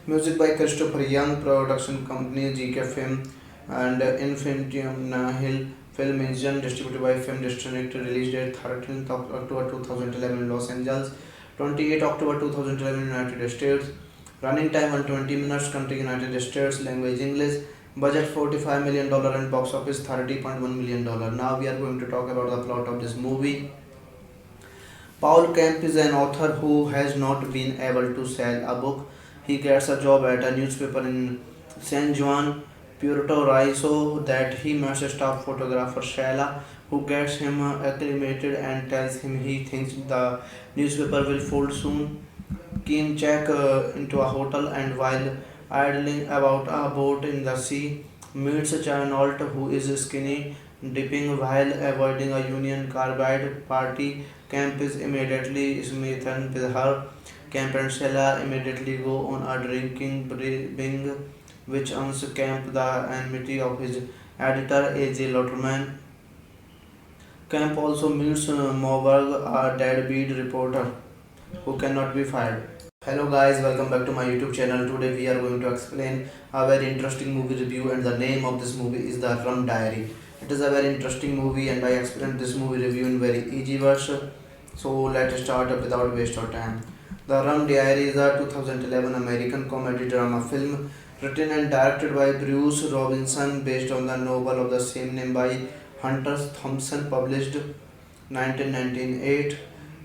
Speaker 2: Music by Christopher Young, production company GK Film and Infinitum Nahil Film Engine, distributed by Film District, released date 13th October 2011 in Los Angeles, 28 October 2011 in United States, running time 120 minutes, country United States, language English, budget $45 million and box office $30.1 million. Now we are going to talk about the plot of this movie. Paul Kemp is an author who has not been able to sell a book. He gets a job at a newspaper in San Juan, Puerto Rico, that he must stop photographer Shayla, who gets him acclimated and tells him he thinks the newspaper will fold soon. Kim check into a hotel, and while idling about a boat in the sea, meets Chanault, who is skinny dipping while avoiding a Union Carbide party. Camp is immediately smitten with her. Camp and Stella immediately go on a drinking binge, which earns Camp the enmity of his editor A.J. Lotterman. Camp also meets Moberg, a deadbeat reporter who cannot be fired. Hello guys, welcome back to my YouTube channel. Today we are going to explain a very interesting movie review, and the name of this movie is The Rum Diary. It is a very interesting movie and I explained this movie review in very easy version. So let's start up without waste of time. The Rum Diary is a 2011 American comedy drama film written and directed by Bruce Robinson based on the novel of the same name by Hunter Thompson, published 1998,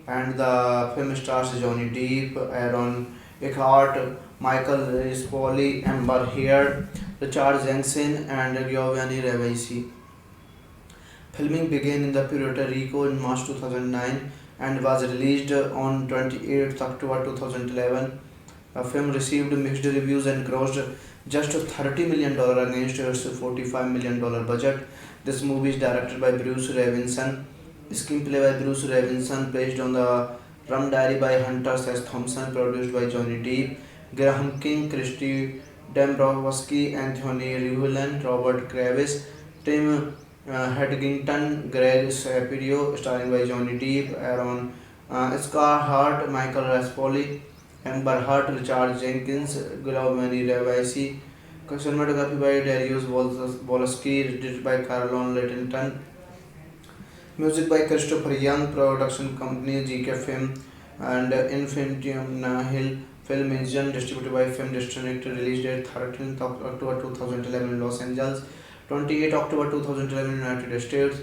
Speaker 2: and the film stars Johnny Depp, Aaron Eckhart, Michael Rispoli, Amber Heard, Richard Jenkins, and Giovanni Ribisi. Filming began in the Puerto Rico in March 2009 and was released on 28th October 2011. The film received mixed reviews and grossed just $30 million against its $45 million budget. This movie is directed by Bruce Robinson, screenplay by Bruce Robinson, based on the Rum Diary by Hunter S. Thompson, produced by Johnny Depp, Graham King, Christy Dombrowski, Anthony Rivlin, Robert Kravis, Tim Hedgington, Greg Shapiro, starring by Johnny Depp, Aaron Scarhart, Michael Raspoli, Amber Heard, Richard Jenkins, Giovanni Ribisi. Cinematography by Darius Wolski, edited by Carlon Littlington. Music by Christopher Young, production company GK Film and Infinitum Nahil Film Engine, distributed by Film District, released date 13th October 2011 in Los Angeles, 28 October 2011 in United States,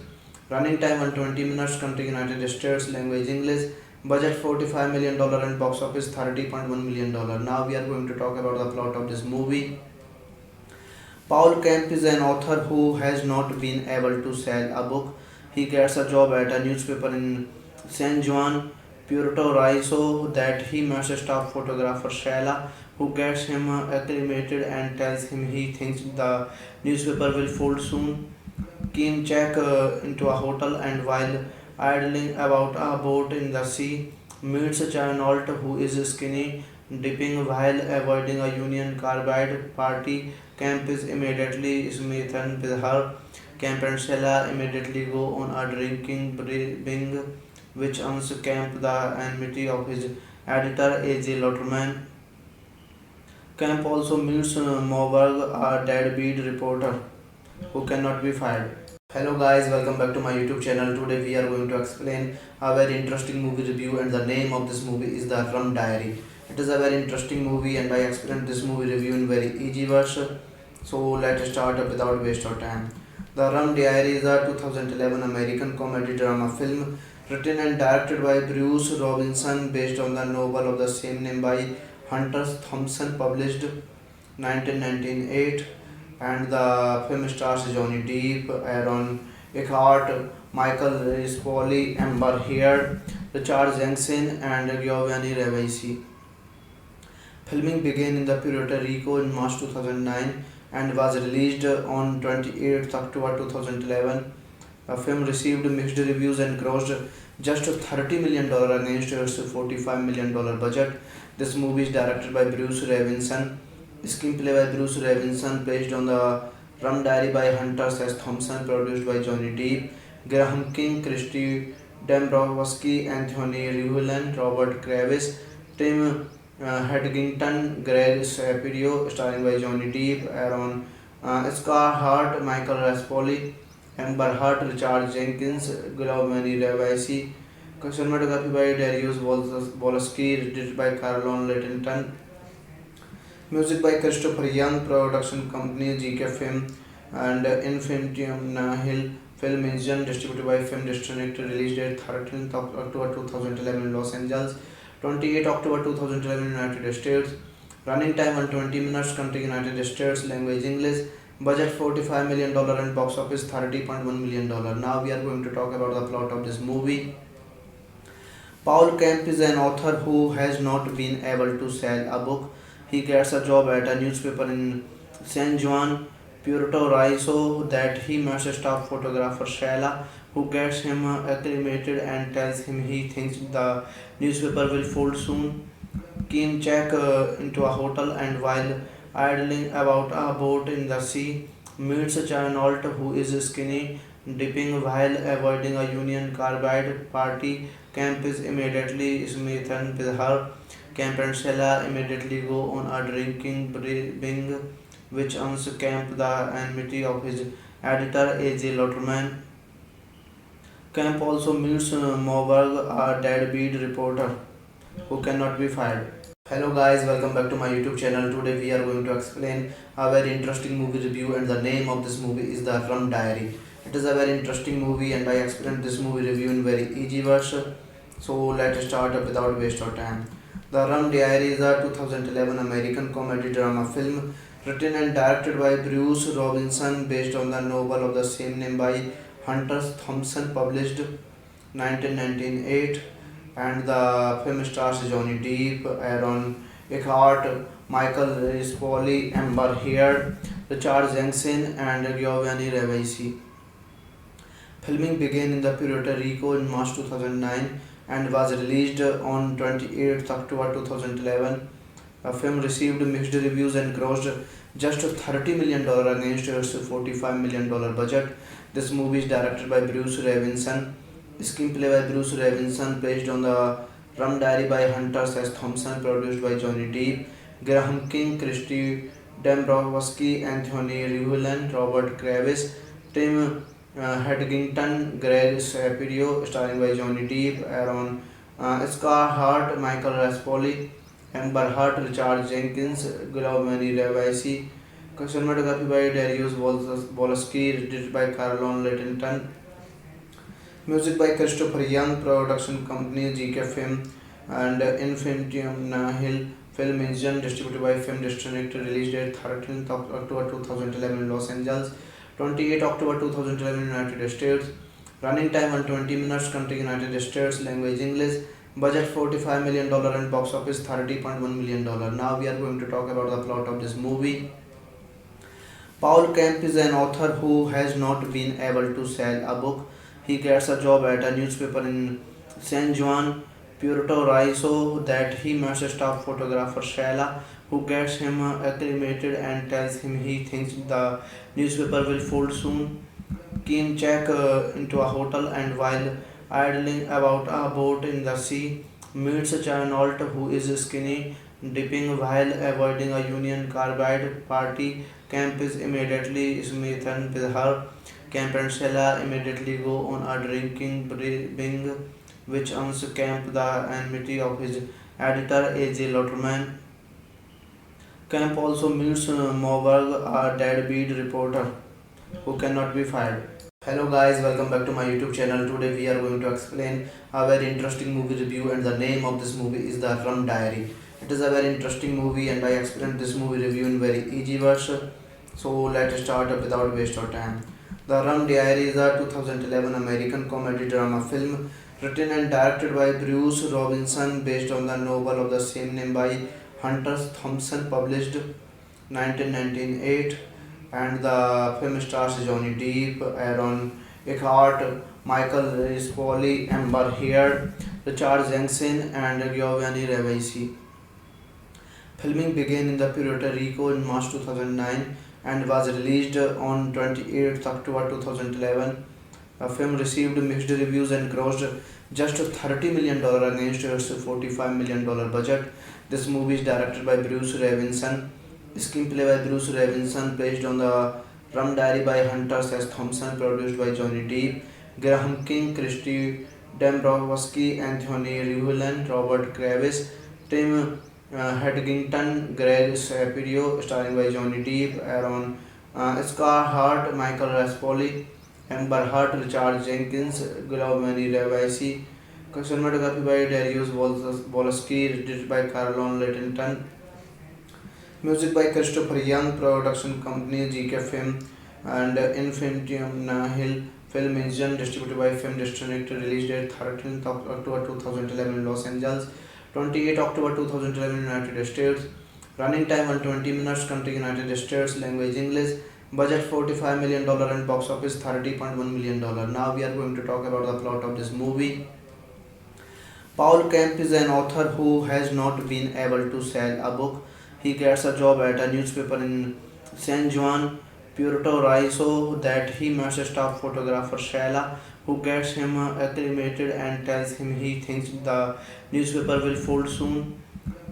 Speaker 2: running time 120 minutes, country United States, language English, budget $45 million and box office $30.1 million. Now we are going to talk about the plot of this movie. Paul Kemp is an author who has not been able to sell a book. He gets a job at a newspaper in San Juan, Puerto Rico, that he must stop photographer Shayla, who gets him acclimated and tells him he thinks the newspaper will fold soon. Kim check into a hotel, and while idling about a boat in the sea, meets Chanault, who is skinny dipping while avoiding a Union Carbide party. Camp is immediately smitten with her. Camp and Stella immediately go on a drinking binge, which earns Camp the enmity of his editor A.J. Lotterman. Camp also meets Moberg, a deadbeat reporter who cannot be fired. Hello guys, welcome back to my YouTube channel. Today we are going to explain a very interesting movie review, and the name of this movie is The Rum Diary. It is a very interesting movie and I explained this movie review in very easy version. So let's start without waste of time. The Rum Diary is a 2011 American comedy drama film written and directed by Bruce Robinson based on the novel of the same name by Hunter Thompson, published 1998, and the film stars Johnny Depp, Aaron Eckhart, Michael Rispoli, Amber Heard, Richard Jenkins, and Giovanni Ribisi. Filming began in the Puerto Rico in March 2009 and was released on 28th October 2011. The film received mixed reviews and grossed just $30 million against its $45 million budget. This movie is directed by Bruce Robinson. Screenplay by Bruce Robinson, based on the Rum Diary by Hunter S. Thompson, produced by Johnny Depp, Graham King, Christy Dombrowski, Anthony Rivlin, Robert Kravis, Tim Hedgington, Greg Shapiro, starring by Johnny Depp, Aaron Scarhart, Michael Raspoli, Amber Heard, Richard Jenkins, Giovanni Ribisi. Cinematography by Darius Wolski, edited by Carlon Lettington. Music by Christopher Young, production company GK Film and Infinitum Nahil Film Engine, distributed by Film District, release date 13th October 2011 in Los Angeles, 28 October 2011 United States, running time 120 minutes, country United States, language English, budget $45 million and box office $30.1 million. Now we are going to talk about the plot of this movie. Paul Kemp is an author who has not been able to sell a book. He gets a job at a newspaper in San Juan, Puerto Rico, that he meets staff photographer Sheila, who gets him acclimated and tells him he thinks the newspaper will fold soon. Kim check into a hotel, and while idling about a boat in the sea, meets Chanault, who is skinny dipping while avoiding a Union Carbide party. Camp is immediately smitten with her. Camp and Stella immediately go on a drinking binge, which earns Camp the enmity of his editor A.J. Lotterman. Camp also meets Moberg, a deadbeat reporter who cannot be fired. Hello guys, welcome back to my YouTube channel. Today we are going to explain a very interesting movie review, and the name of this movie is The Rum Diary. It is a very interesting movie and I explained this movie review in very easy version. So let's start without waste of time. The Rum Diary is a 2011 American comedy drama film written and directed by Bruce Robinson based on the novel of the same name by Hunter Thompson, published 1998, and the film stars Johnny Depp, Aaron Eckhart, Michael Rispoli, Amber Heard, Richard Jenkins, and Giovanni Ribisi. Filming began in the Puerto Rico in March 2009 and was released on 28th October 2011. The film received mixed reviews and grossed just $30 million against its $45 million budget. This movie is directed by Bruce Robinson. Screenplay by Bruce Robinson, based on the Rum Diary by Hunter S. Thompson, produced by Johnny Depp, Graham King, Christy Dombrowski, Anthony Rivlin, Robert Kravis, Tim Hedgington, Greg Shapiro, starring by Johnny Depp, Aaron Scarhart, Michael Raspoli, Amber Heard, Richard Jenkins, Giovanni Ribisi. Cinematography by Darius Wolski, edited by Carlon Lettington. Music by Christopher Young, production company GK Film and Infinitum Nahil Film Engine, distributed by Film District, release date 13th October 2011 in Los Angeles, 28 October 2011 United States, running time 120 minutes, country United States, language English, budget $45 million and box office $30.1 million. Now we are going to talk about the plot of this movie. Paul Kemp is an author who has not been able to sell a book. He gets a job at a newspaper in San Juan, Puerto Rico that he must stop photographer Shayla, who gets him acclimated and tells him he thinks the newspaper will fold soon. Kim check into a hotel and while idling about a boat in the sea, meets Chinault who is skinny dipping while avoiding a Union Carbide party. Camp is immediately smitten with her. Camp and Stella immediately go on a drinking binge, which earns Camp the enmity of his editor A.J. Lotterman. Camp also meets Moberg, a deadbeat reporter who cannot be fired. Hello guys, welcome back to my YouTube channel. Today we are going to explain a very interesting movie review, and the name of this movie is The Rum Diary. It is a very interesting movie and I explained this movie review in very easy words. So let's start without waste of time. The Rum Diary is a 2011 American comedy drama film written and directed by Bruce Robinson based on the novel of the same name by Hunter Thompson, published 1998, and the film stars Johnny Depp, Aaron Eckhart, Michael Rispoli, Amber Heard, Richard Jenkins, and Giovanni Ribisi. Filming began in the Puerto Rico in March 2009 and was released on 28th October 2011. The film received mixed reviews and grossed just $30 million against its $45 million budget. This movie is directed by Bruce Robinson. Screenplay by Bruce Robinson, based on the Rum Diary by Hunter S. Thompson, produced by Johnny Depp, Graham King, Christy Dombrowski, Anthony Rivlin, Robert Kravis, Tim Hedgington, Greg Shapiro, starring by Johnny Depp, Aaron Scarhart, Michael Raspoli, Amber Heard, Richard Jenkins, Giovanni Ribisi. Cinematography by Darius Wolski, edited by Carlon Littlington. Music by Christopher Young, production company GK Film and Infinitum Nahil Film Engine, distributed by Film District, release date 13th October 2011 in Los Angeles, 28 October 2011 United States, running time 120 minutes, country United States, language English, budget $45 million and box office $30.1 million. Now we are going to talk about the plot of this movie. Paul Kemp is an author who has not been able to sell a book. He gets a job at a newspaper in San Juan, Puerto Rico that he must stop photographer Shayla, who gets him acclimated and tells him he thinks the newspaper will fold soon.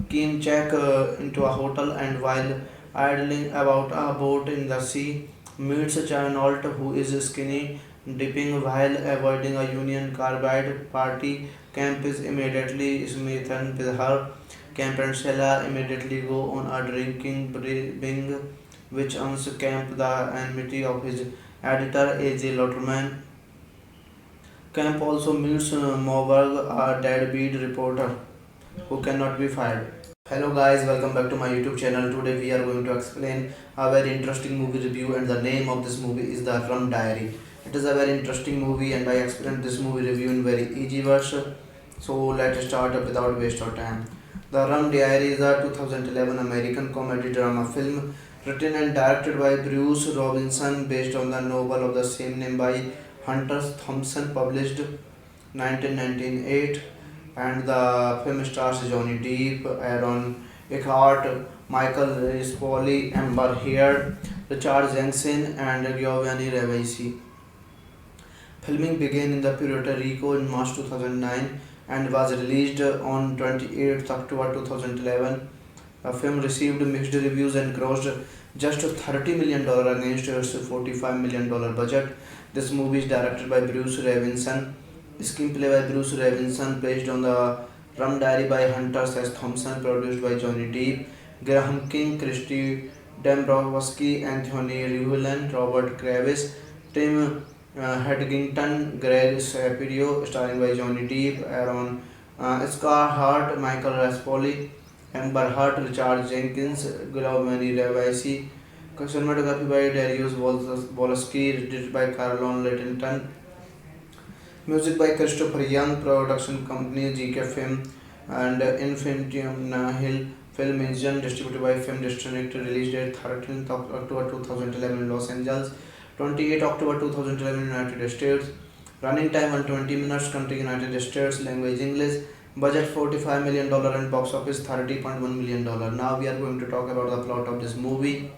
Speaker 2: Kim check into a hotel and while idling about a boat in the sea, meets Chinault who is skinny dipping while avoiding a Union Carbide party. Camp is immediately smitten with her. Camp and Stella immediately go on a drinking binge, which earns Camp the enmity of his editor A.J. Lotterman. Camp also meets Moberg, a deadbeat reporter who cannot be fired. Hello guys, welcome back to my YouTube channel. Today we are going to explain a very interesting movie review, and the name of this movie is The Rum Diary. It is a very interesting movie and I explained this movie review in very easy words. So let's start without waste of time. The Rum Diary is a 2011 American comedy drama film written and directed by Bruce Robinson based on the novel of the same name by Hunter Thompson, published 1998, and the film stars Johnny Depp, Aaron Eckhart, Michael Rispoli, Amber Heard, Richard Jenkins, and Giovanni Ribisi. Filming began in the Puerto Rico in March 2009 and was released on 28th October 2011. The film received mixed reviews and grossed just $30 million against its $45 million budget. This movie is directed by Bruce Robinson. Screenplay by Bruce Robinson, based on the Rum Diary by Hunter S. Thompson, produced by Johnny Depp, Graham King, Christy Dombrowski, Anthony Rivlin, Robert Kravis, Tim Hedgington, Greg Shapiro, starring by Johnny Depp, Aaron Scarhart, Michael Raspoli, Amber Heard, Richard Jenkins, Giovanni Ribisi. Cinematography by Darius Wolski, edited by Carlon Littlington. Music by Christopher Young, production company GK Film and Infinitum Nahil Film Engine, distributed by Film District, release date 13th October 2011 in Los Angeles, 28 October 2011 United States, running time 120 minutes, country United States, language English, Budget $45 million and box office $30.1 million. Now we are going to talk about the plot of this movie.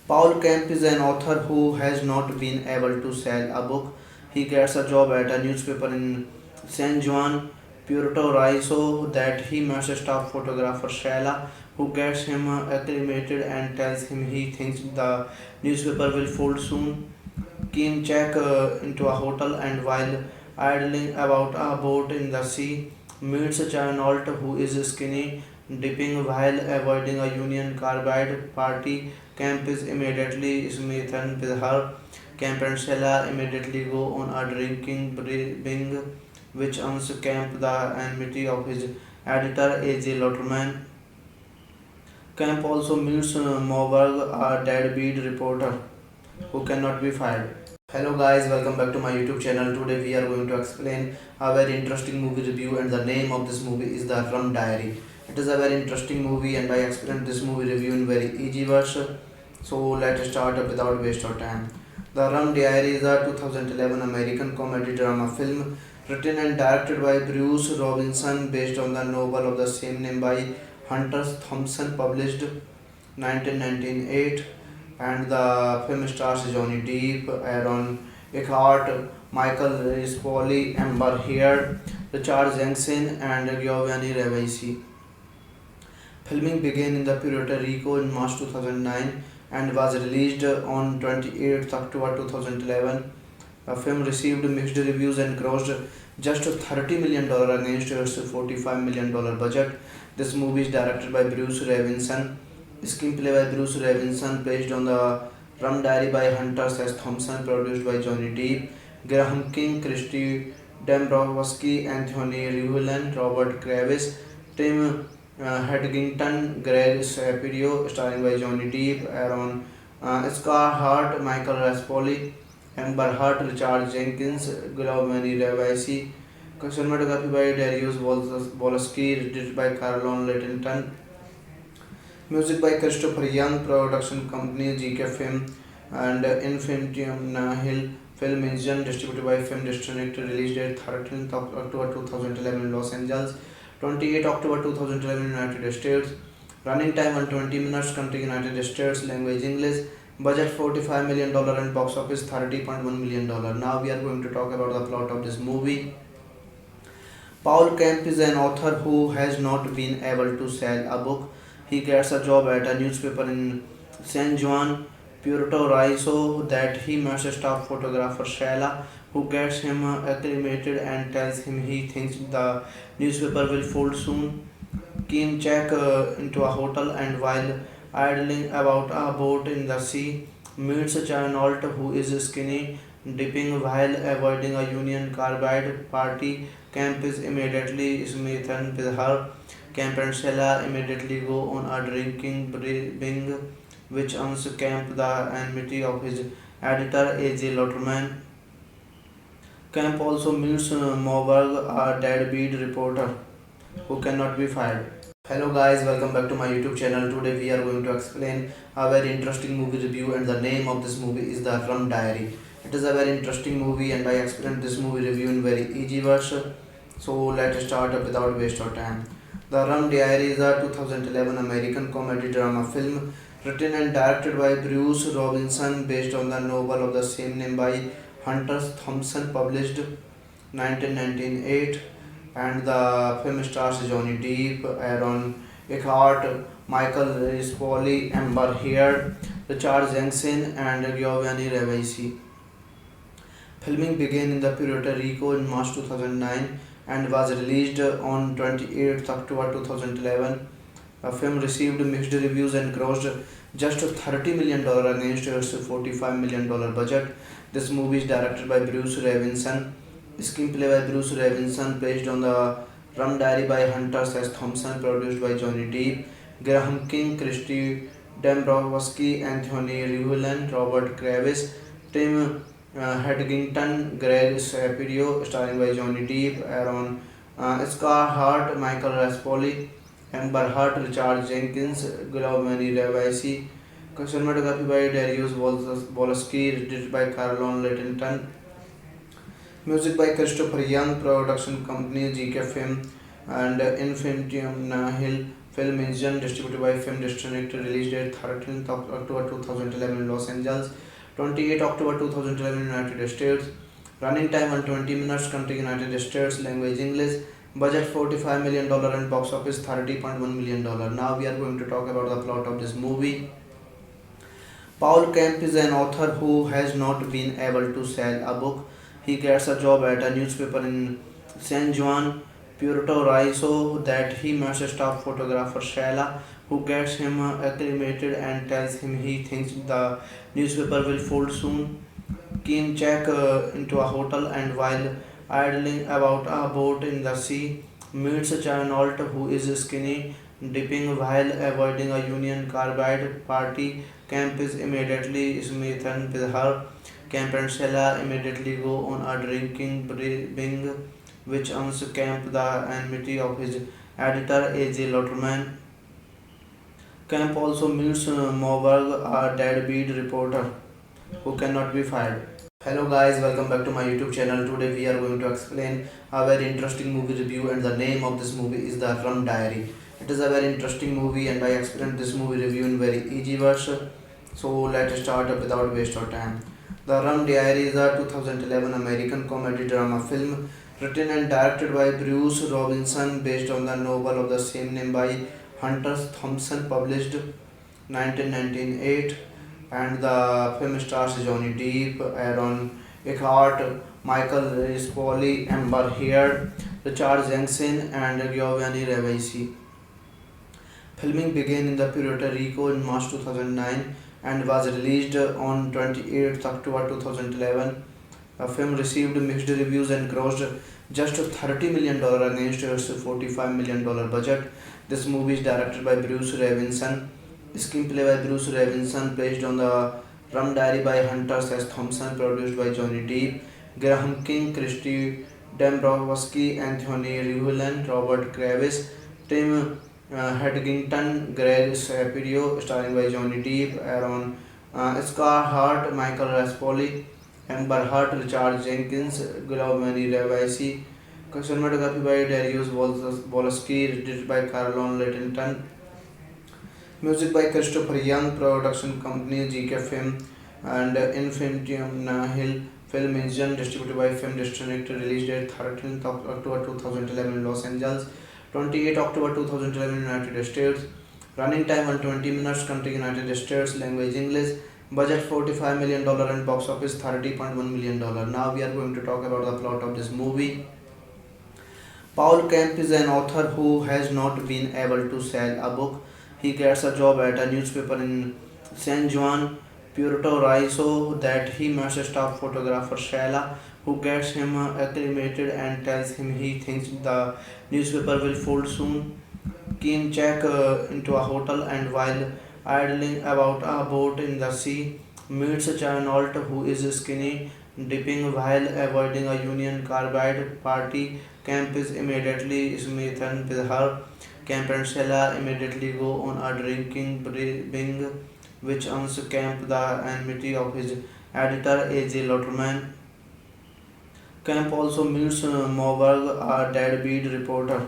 Speaker 2: Paul Kemp is an author who has not been able to sell a book. He gets a job at a newspaper in San Juan, Puerto Rico that he meets staff photographer Shayla, who gets him acclimated and tells him he thinks the newspaper will fold soon. Kim check into a hotel and while idling about a boat in the sea, meets Charnolt who is skinny dipping while avoiding a Union Carbide party. Camp is immediately smitten with her. Camp and Stella immediately go on a drinking bing, which earns Camp the enmity of his editor A.J. Lotterman. Camp also meets Moberg, a deadbeat reporter who cannot be fired. Hello guys, welcome back to my YouTube channel. Today we are going to explain a very interesting movie review, and the name of this movie is The Rum Diary. It is a very interesting movie and I explained this movie review in very easy version. So let's start without waste of time. The Rum Diary is a 2011 American comedy drama film written and directed by Bruce Robinson based on the novel of the same name by Hunter Thompson, published 1998, and the film stars Johnny Depp, Aaron Eckhart, Michael Rispoli, Amber Heard, Richard Jenkins, and Giovanni Ribisi. Filming began in the Puerto Rico in March 2009 and was released on 28th October 2011. The film received mixed reviews and grossed just $30 million against its $45 million budget. This movie is directed by Bruce Robinson. Screenplay by Bruce Robinson, based on the Rum Diary by Hunter S. Thompson, produced by Johnny Depp, Graham King, Christy Dombrowski, Anthony Rivulin, Robert Kravis, Tim Hedgington, Greg Shapiro, starring by Johnny Depp, Aaron Scarhart, Michael Raspoli, Amber Heard, Richard Jenkins, Giovanni Ribisi. Cinematography by Darius Wolski, edited by Carlon Littlington. Music by Christopher Young, production company GK Film and Infinitum Nahil Film Engine, distributed by Film District, release date 13th October 2011 in Los Angeles, 28 October 2011 in United States, running time 120 minutes, country United States, language English, budget $45 million and box office $30.1 million. Now we are going to talk about the plot of this movie. Paul Kemp is an author who has not been able to sell a book. He gets a job at a newspaper in San Juan, Puerto Rico that he meets staff photographer Shayla, who gets him acclimated and tells him he thinks the newspaper will fold soon. Kim check into a hotel and while idling about a boat in the sea, meets Charnolt who is skinny dipping while avoiding a Union Carbide party. Camp is immediately smitten with her. Camp and Stella immediately go on a drinking bing, which earns Camp the enmity of his editor A.J. Lotterman. Camp also meets Moberg, a deadbeat reporter who cannot be fired. Hello guys, welcome back to my YouTube channel. Today we are going to explain a very interesting movie review, and the name of this movie is The Rum Diary. It is a very interesting movie and I explained this movie review in very easy version. So let's start without waste of time. The Rum Diary is a 2011 American comedy drama film written and directed by Bruce Robinson based on the novel of the same name by Hunter Thompson, published 1998, and the film stars Johnny Depp, Aaron Eckhart, Michael Rispoli, Amber Heard, Richard Jenkins, and Giovanni Ribisi. Filming began in the Puerto Rico in March 2009 and was released on 28th October 2011. The film received mixed reviews and grossed just $30 million against its $45 million budget. This movie is directed by Bruce Robinson. Screenplay by Bruce Robinson, based on the Rum Diary by Hunter S. Thompson, produced by Johnny Depp, Graham King, Christy Dombrowski, Anthony Rivulin, Robert Kravis, Tim Hedgington, Greg Shapiro, starring by Johnny Depp, Aaron Scarhart, Michael Raspoli, Amber Heard, Richard Jenkins, Giovanni Ribisi. Cinematography by Darius Wolski, edited by Carlon Littlington. Music by Christopher Young, production company GK Film and Infinitum Nahil Film Engine, distributed by Film District, release date 13th of October 2011 in Los Angeles, 28th October 2011 United States, running time 120 minutes, country United States, language English, budget $45 million and box office $30.1 million. Now we are going to talk about the plot of this movie. Paul Kemp is an author who has not been able to sell a book. He gets a job at a newspaper in San Juan, Puerto Rico that he meets staff photographer Shayla, who gets him acclimated and tells him he thinks the newspaper will fold soon. Kim check into a hotel and while idling about a boat in the sea, meets Charnolt who is skinny, dipping while avoiding a Union Carbide party. Camp is immediately smitten with her. Camp and Stella immediately go on a drinking binge, which earns Camp the enmity of his editor A.J. Lotterman. Camp also meets Moberg, a deadbeat reporter who cannot be fired. Hello guys, welcome back to my YouTube channel. Today we are going to explain a very interesting movie review, and the name of this movie is The Rum Diary. It is a very interesting movie and I explained this movie review in very easy version. So let's start without waste of time. The Rum Diary is a 2011 American comedy drama film written and directed by Bruce Robinson based on the novel of the same name by Hunter Thompson, published 1998, and the film stars Johnny Depp, Aaron Eckhart, Michael Rispoli, Amber Heard, Richard Jenkins, and Giovanni Ribisi. Filming began in the Puerto Rico in March 2009 and was released on 28th October 2011. The film received mixed reviews and grossed just $30 million against its $45 million budget. This movie is directed by Bruce Robinson, screenplay by Bruce Robinson, based on the Rum Diary by Hunter S. Thompson, produced by Johnny Depp, Graham King, Christy Dombrowski, Anthony Rivulin, Robert Kravis, Tim Hedgington, Greg Shapiro, starring by Johnny Depp, Aaron Scarhart, Michael Raspoli, Amber Heard, Richard Jenkins, Giovanni Ribisi. Cinematography by Darius Wolski, edited by Carlon Littleton. Music by Christopher Young, production company GK Film and Infinitum Nahil Film Engine, distributed by Film District, release date 13th of October 2011 in Los Angeles, 28th October 2011 in United States, running time 120 minutes, country United States, language English, budget $45 million and box office $30.1 million. Now we are going to talk about the plot of this movie. Paul Kemp is an author who has not been able to sell a book. He gets a job at a newspaper in San Juan, Puerto Rico that he meets staff photographer Shayla, who gets him acclimated and tells him he thinks the newspaper will fold soon. Kim check into a hotel and while idling about a boat in the sea, meets Charnolt who is skinny, dipping while avoiding a Union Carbide party. Camp is immediately smitten with her. Camp and Stella immediately go on a drinking binge, which earns Camp the enmity of his editor A.J. Lotterman. Camp also meets Moberg, a deadbeat reporter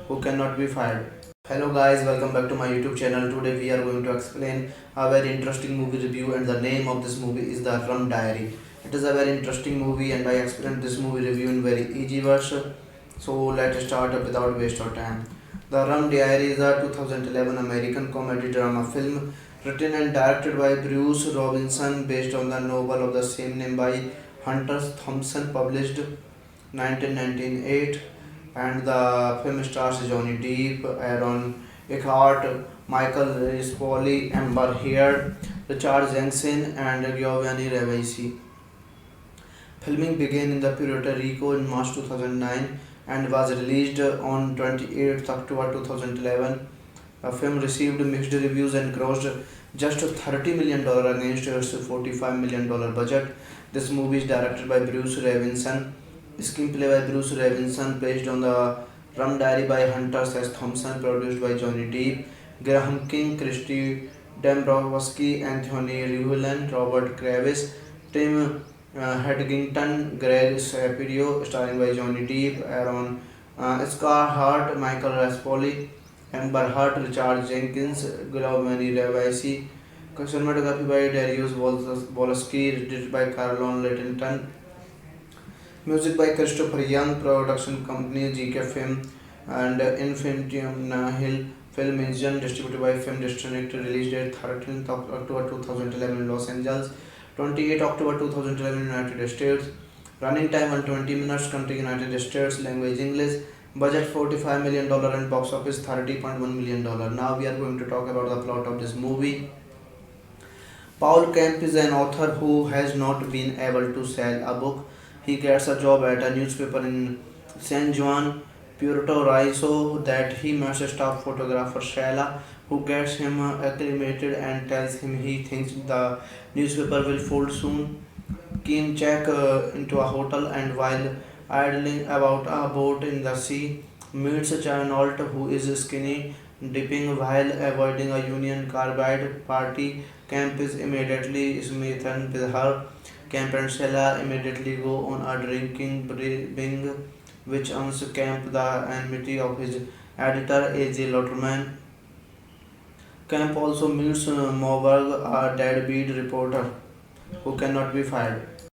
Speaker 2: who cannot be fired. Hello guys, welcome back to my YouTube channel. Today we are going to explain a very interesting movie review, and the name of this movie is The Rum Diary. It is a very interesting movie and I explained this movie review in very easy version. So let's start without waste of time. The Rum Diary is a 2011 American comedy drama film written and directed by Bruce Robinson based on the novel of the same name by Hunter Thompson, published 1998, and the film stars Johnny Depp, Aaron Eckhart, Michael Rispoli, Amber Heard, Richard Jenkins, and Giovanni Ribisi. Filming began in the Puerto Rico in March 2009 and was released on 28th October 2011. The film received mixed reviews and grossed just $30 million against its $45 million budget. This movie is directed by Bruce Robinson, screenplay by Bruce Robinson, based on the Rum Diary by Hunter S. Thompson, produced by Johnny Depp, Graham King, Christy Dombrowski, Anthony Rivulin, Robert Kravis, Tim Hedgington, Greg Shapiro, starring by Johnny Depp, Aaron Scarhart, Michael Raspoli, Amber Heard, Richard Jenkins, Guillermo Rivasi. Cinematography by Darius Wolski, edited by Carlon Littlington. Music by Christopher Young, production company GK Film and Infinitum Nahil Film Engine, distributed by Film District, release date 13th October 2011 in Los Angeles, 28th October 2011 United States, running time 120 minutes, country United States, language English, budget $45 million and box office $30.1 million. Now we are going to talk about the plot of this movie. Paul Kemp is an author who has not been able to sell a book. He gets a job at a newspaper in San Juan, Puerto Rico that he meets staff photographer Shayla, who gets him acclimated and tells him he thinks the newspaper will fold soon. Kim check into a hotel and while idling about a boat in the sea, meets Chanault who is skinny dipping while avoiding a Union Carbide party. Camp is immediately smitten with her. Camp and Stella immediately go on a drinking binge, which earns Camp the enmity of his editor A.J. Lotterman. Camp also meets Moberg, a deadbeat reporter who cannot be fired.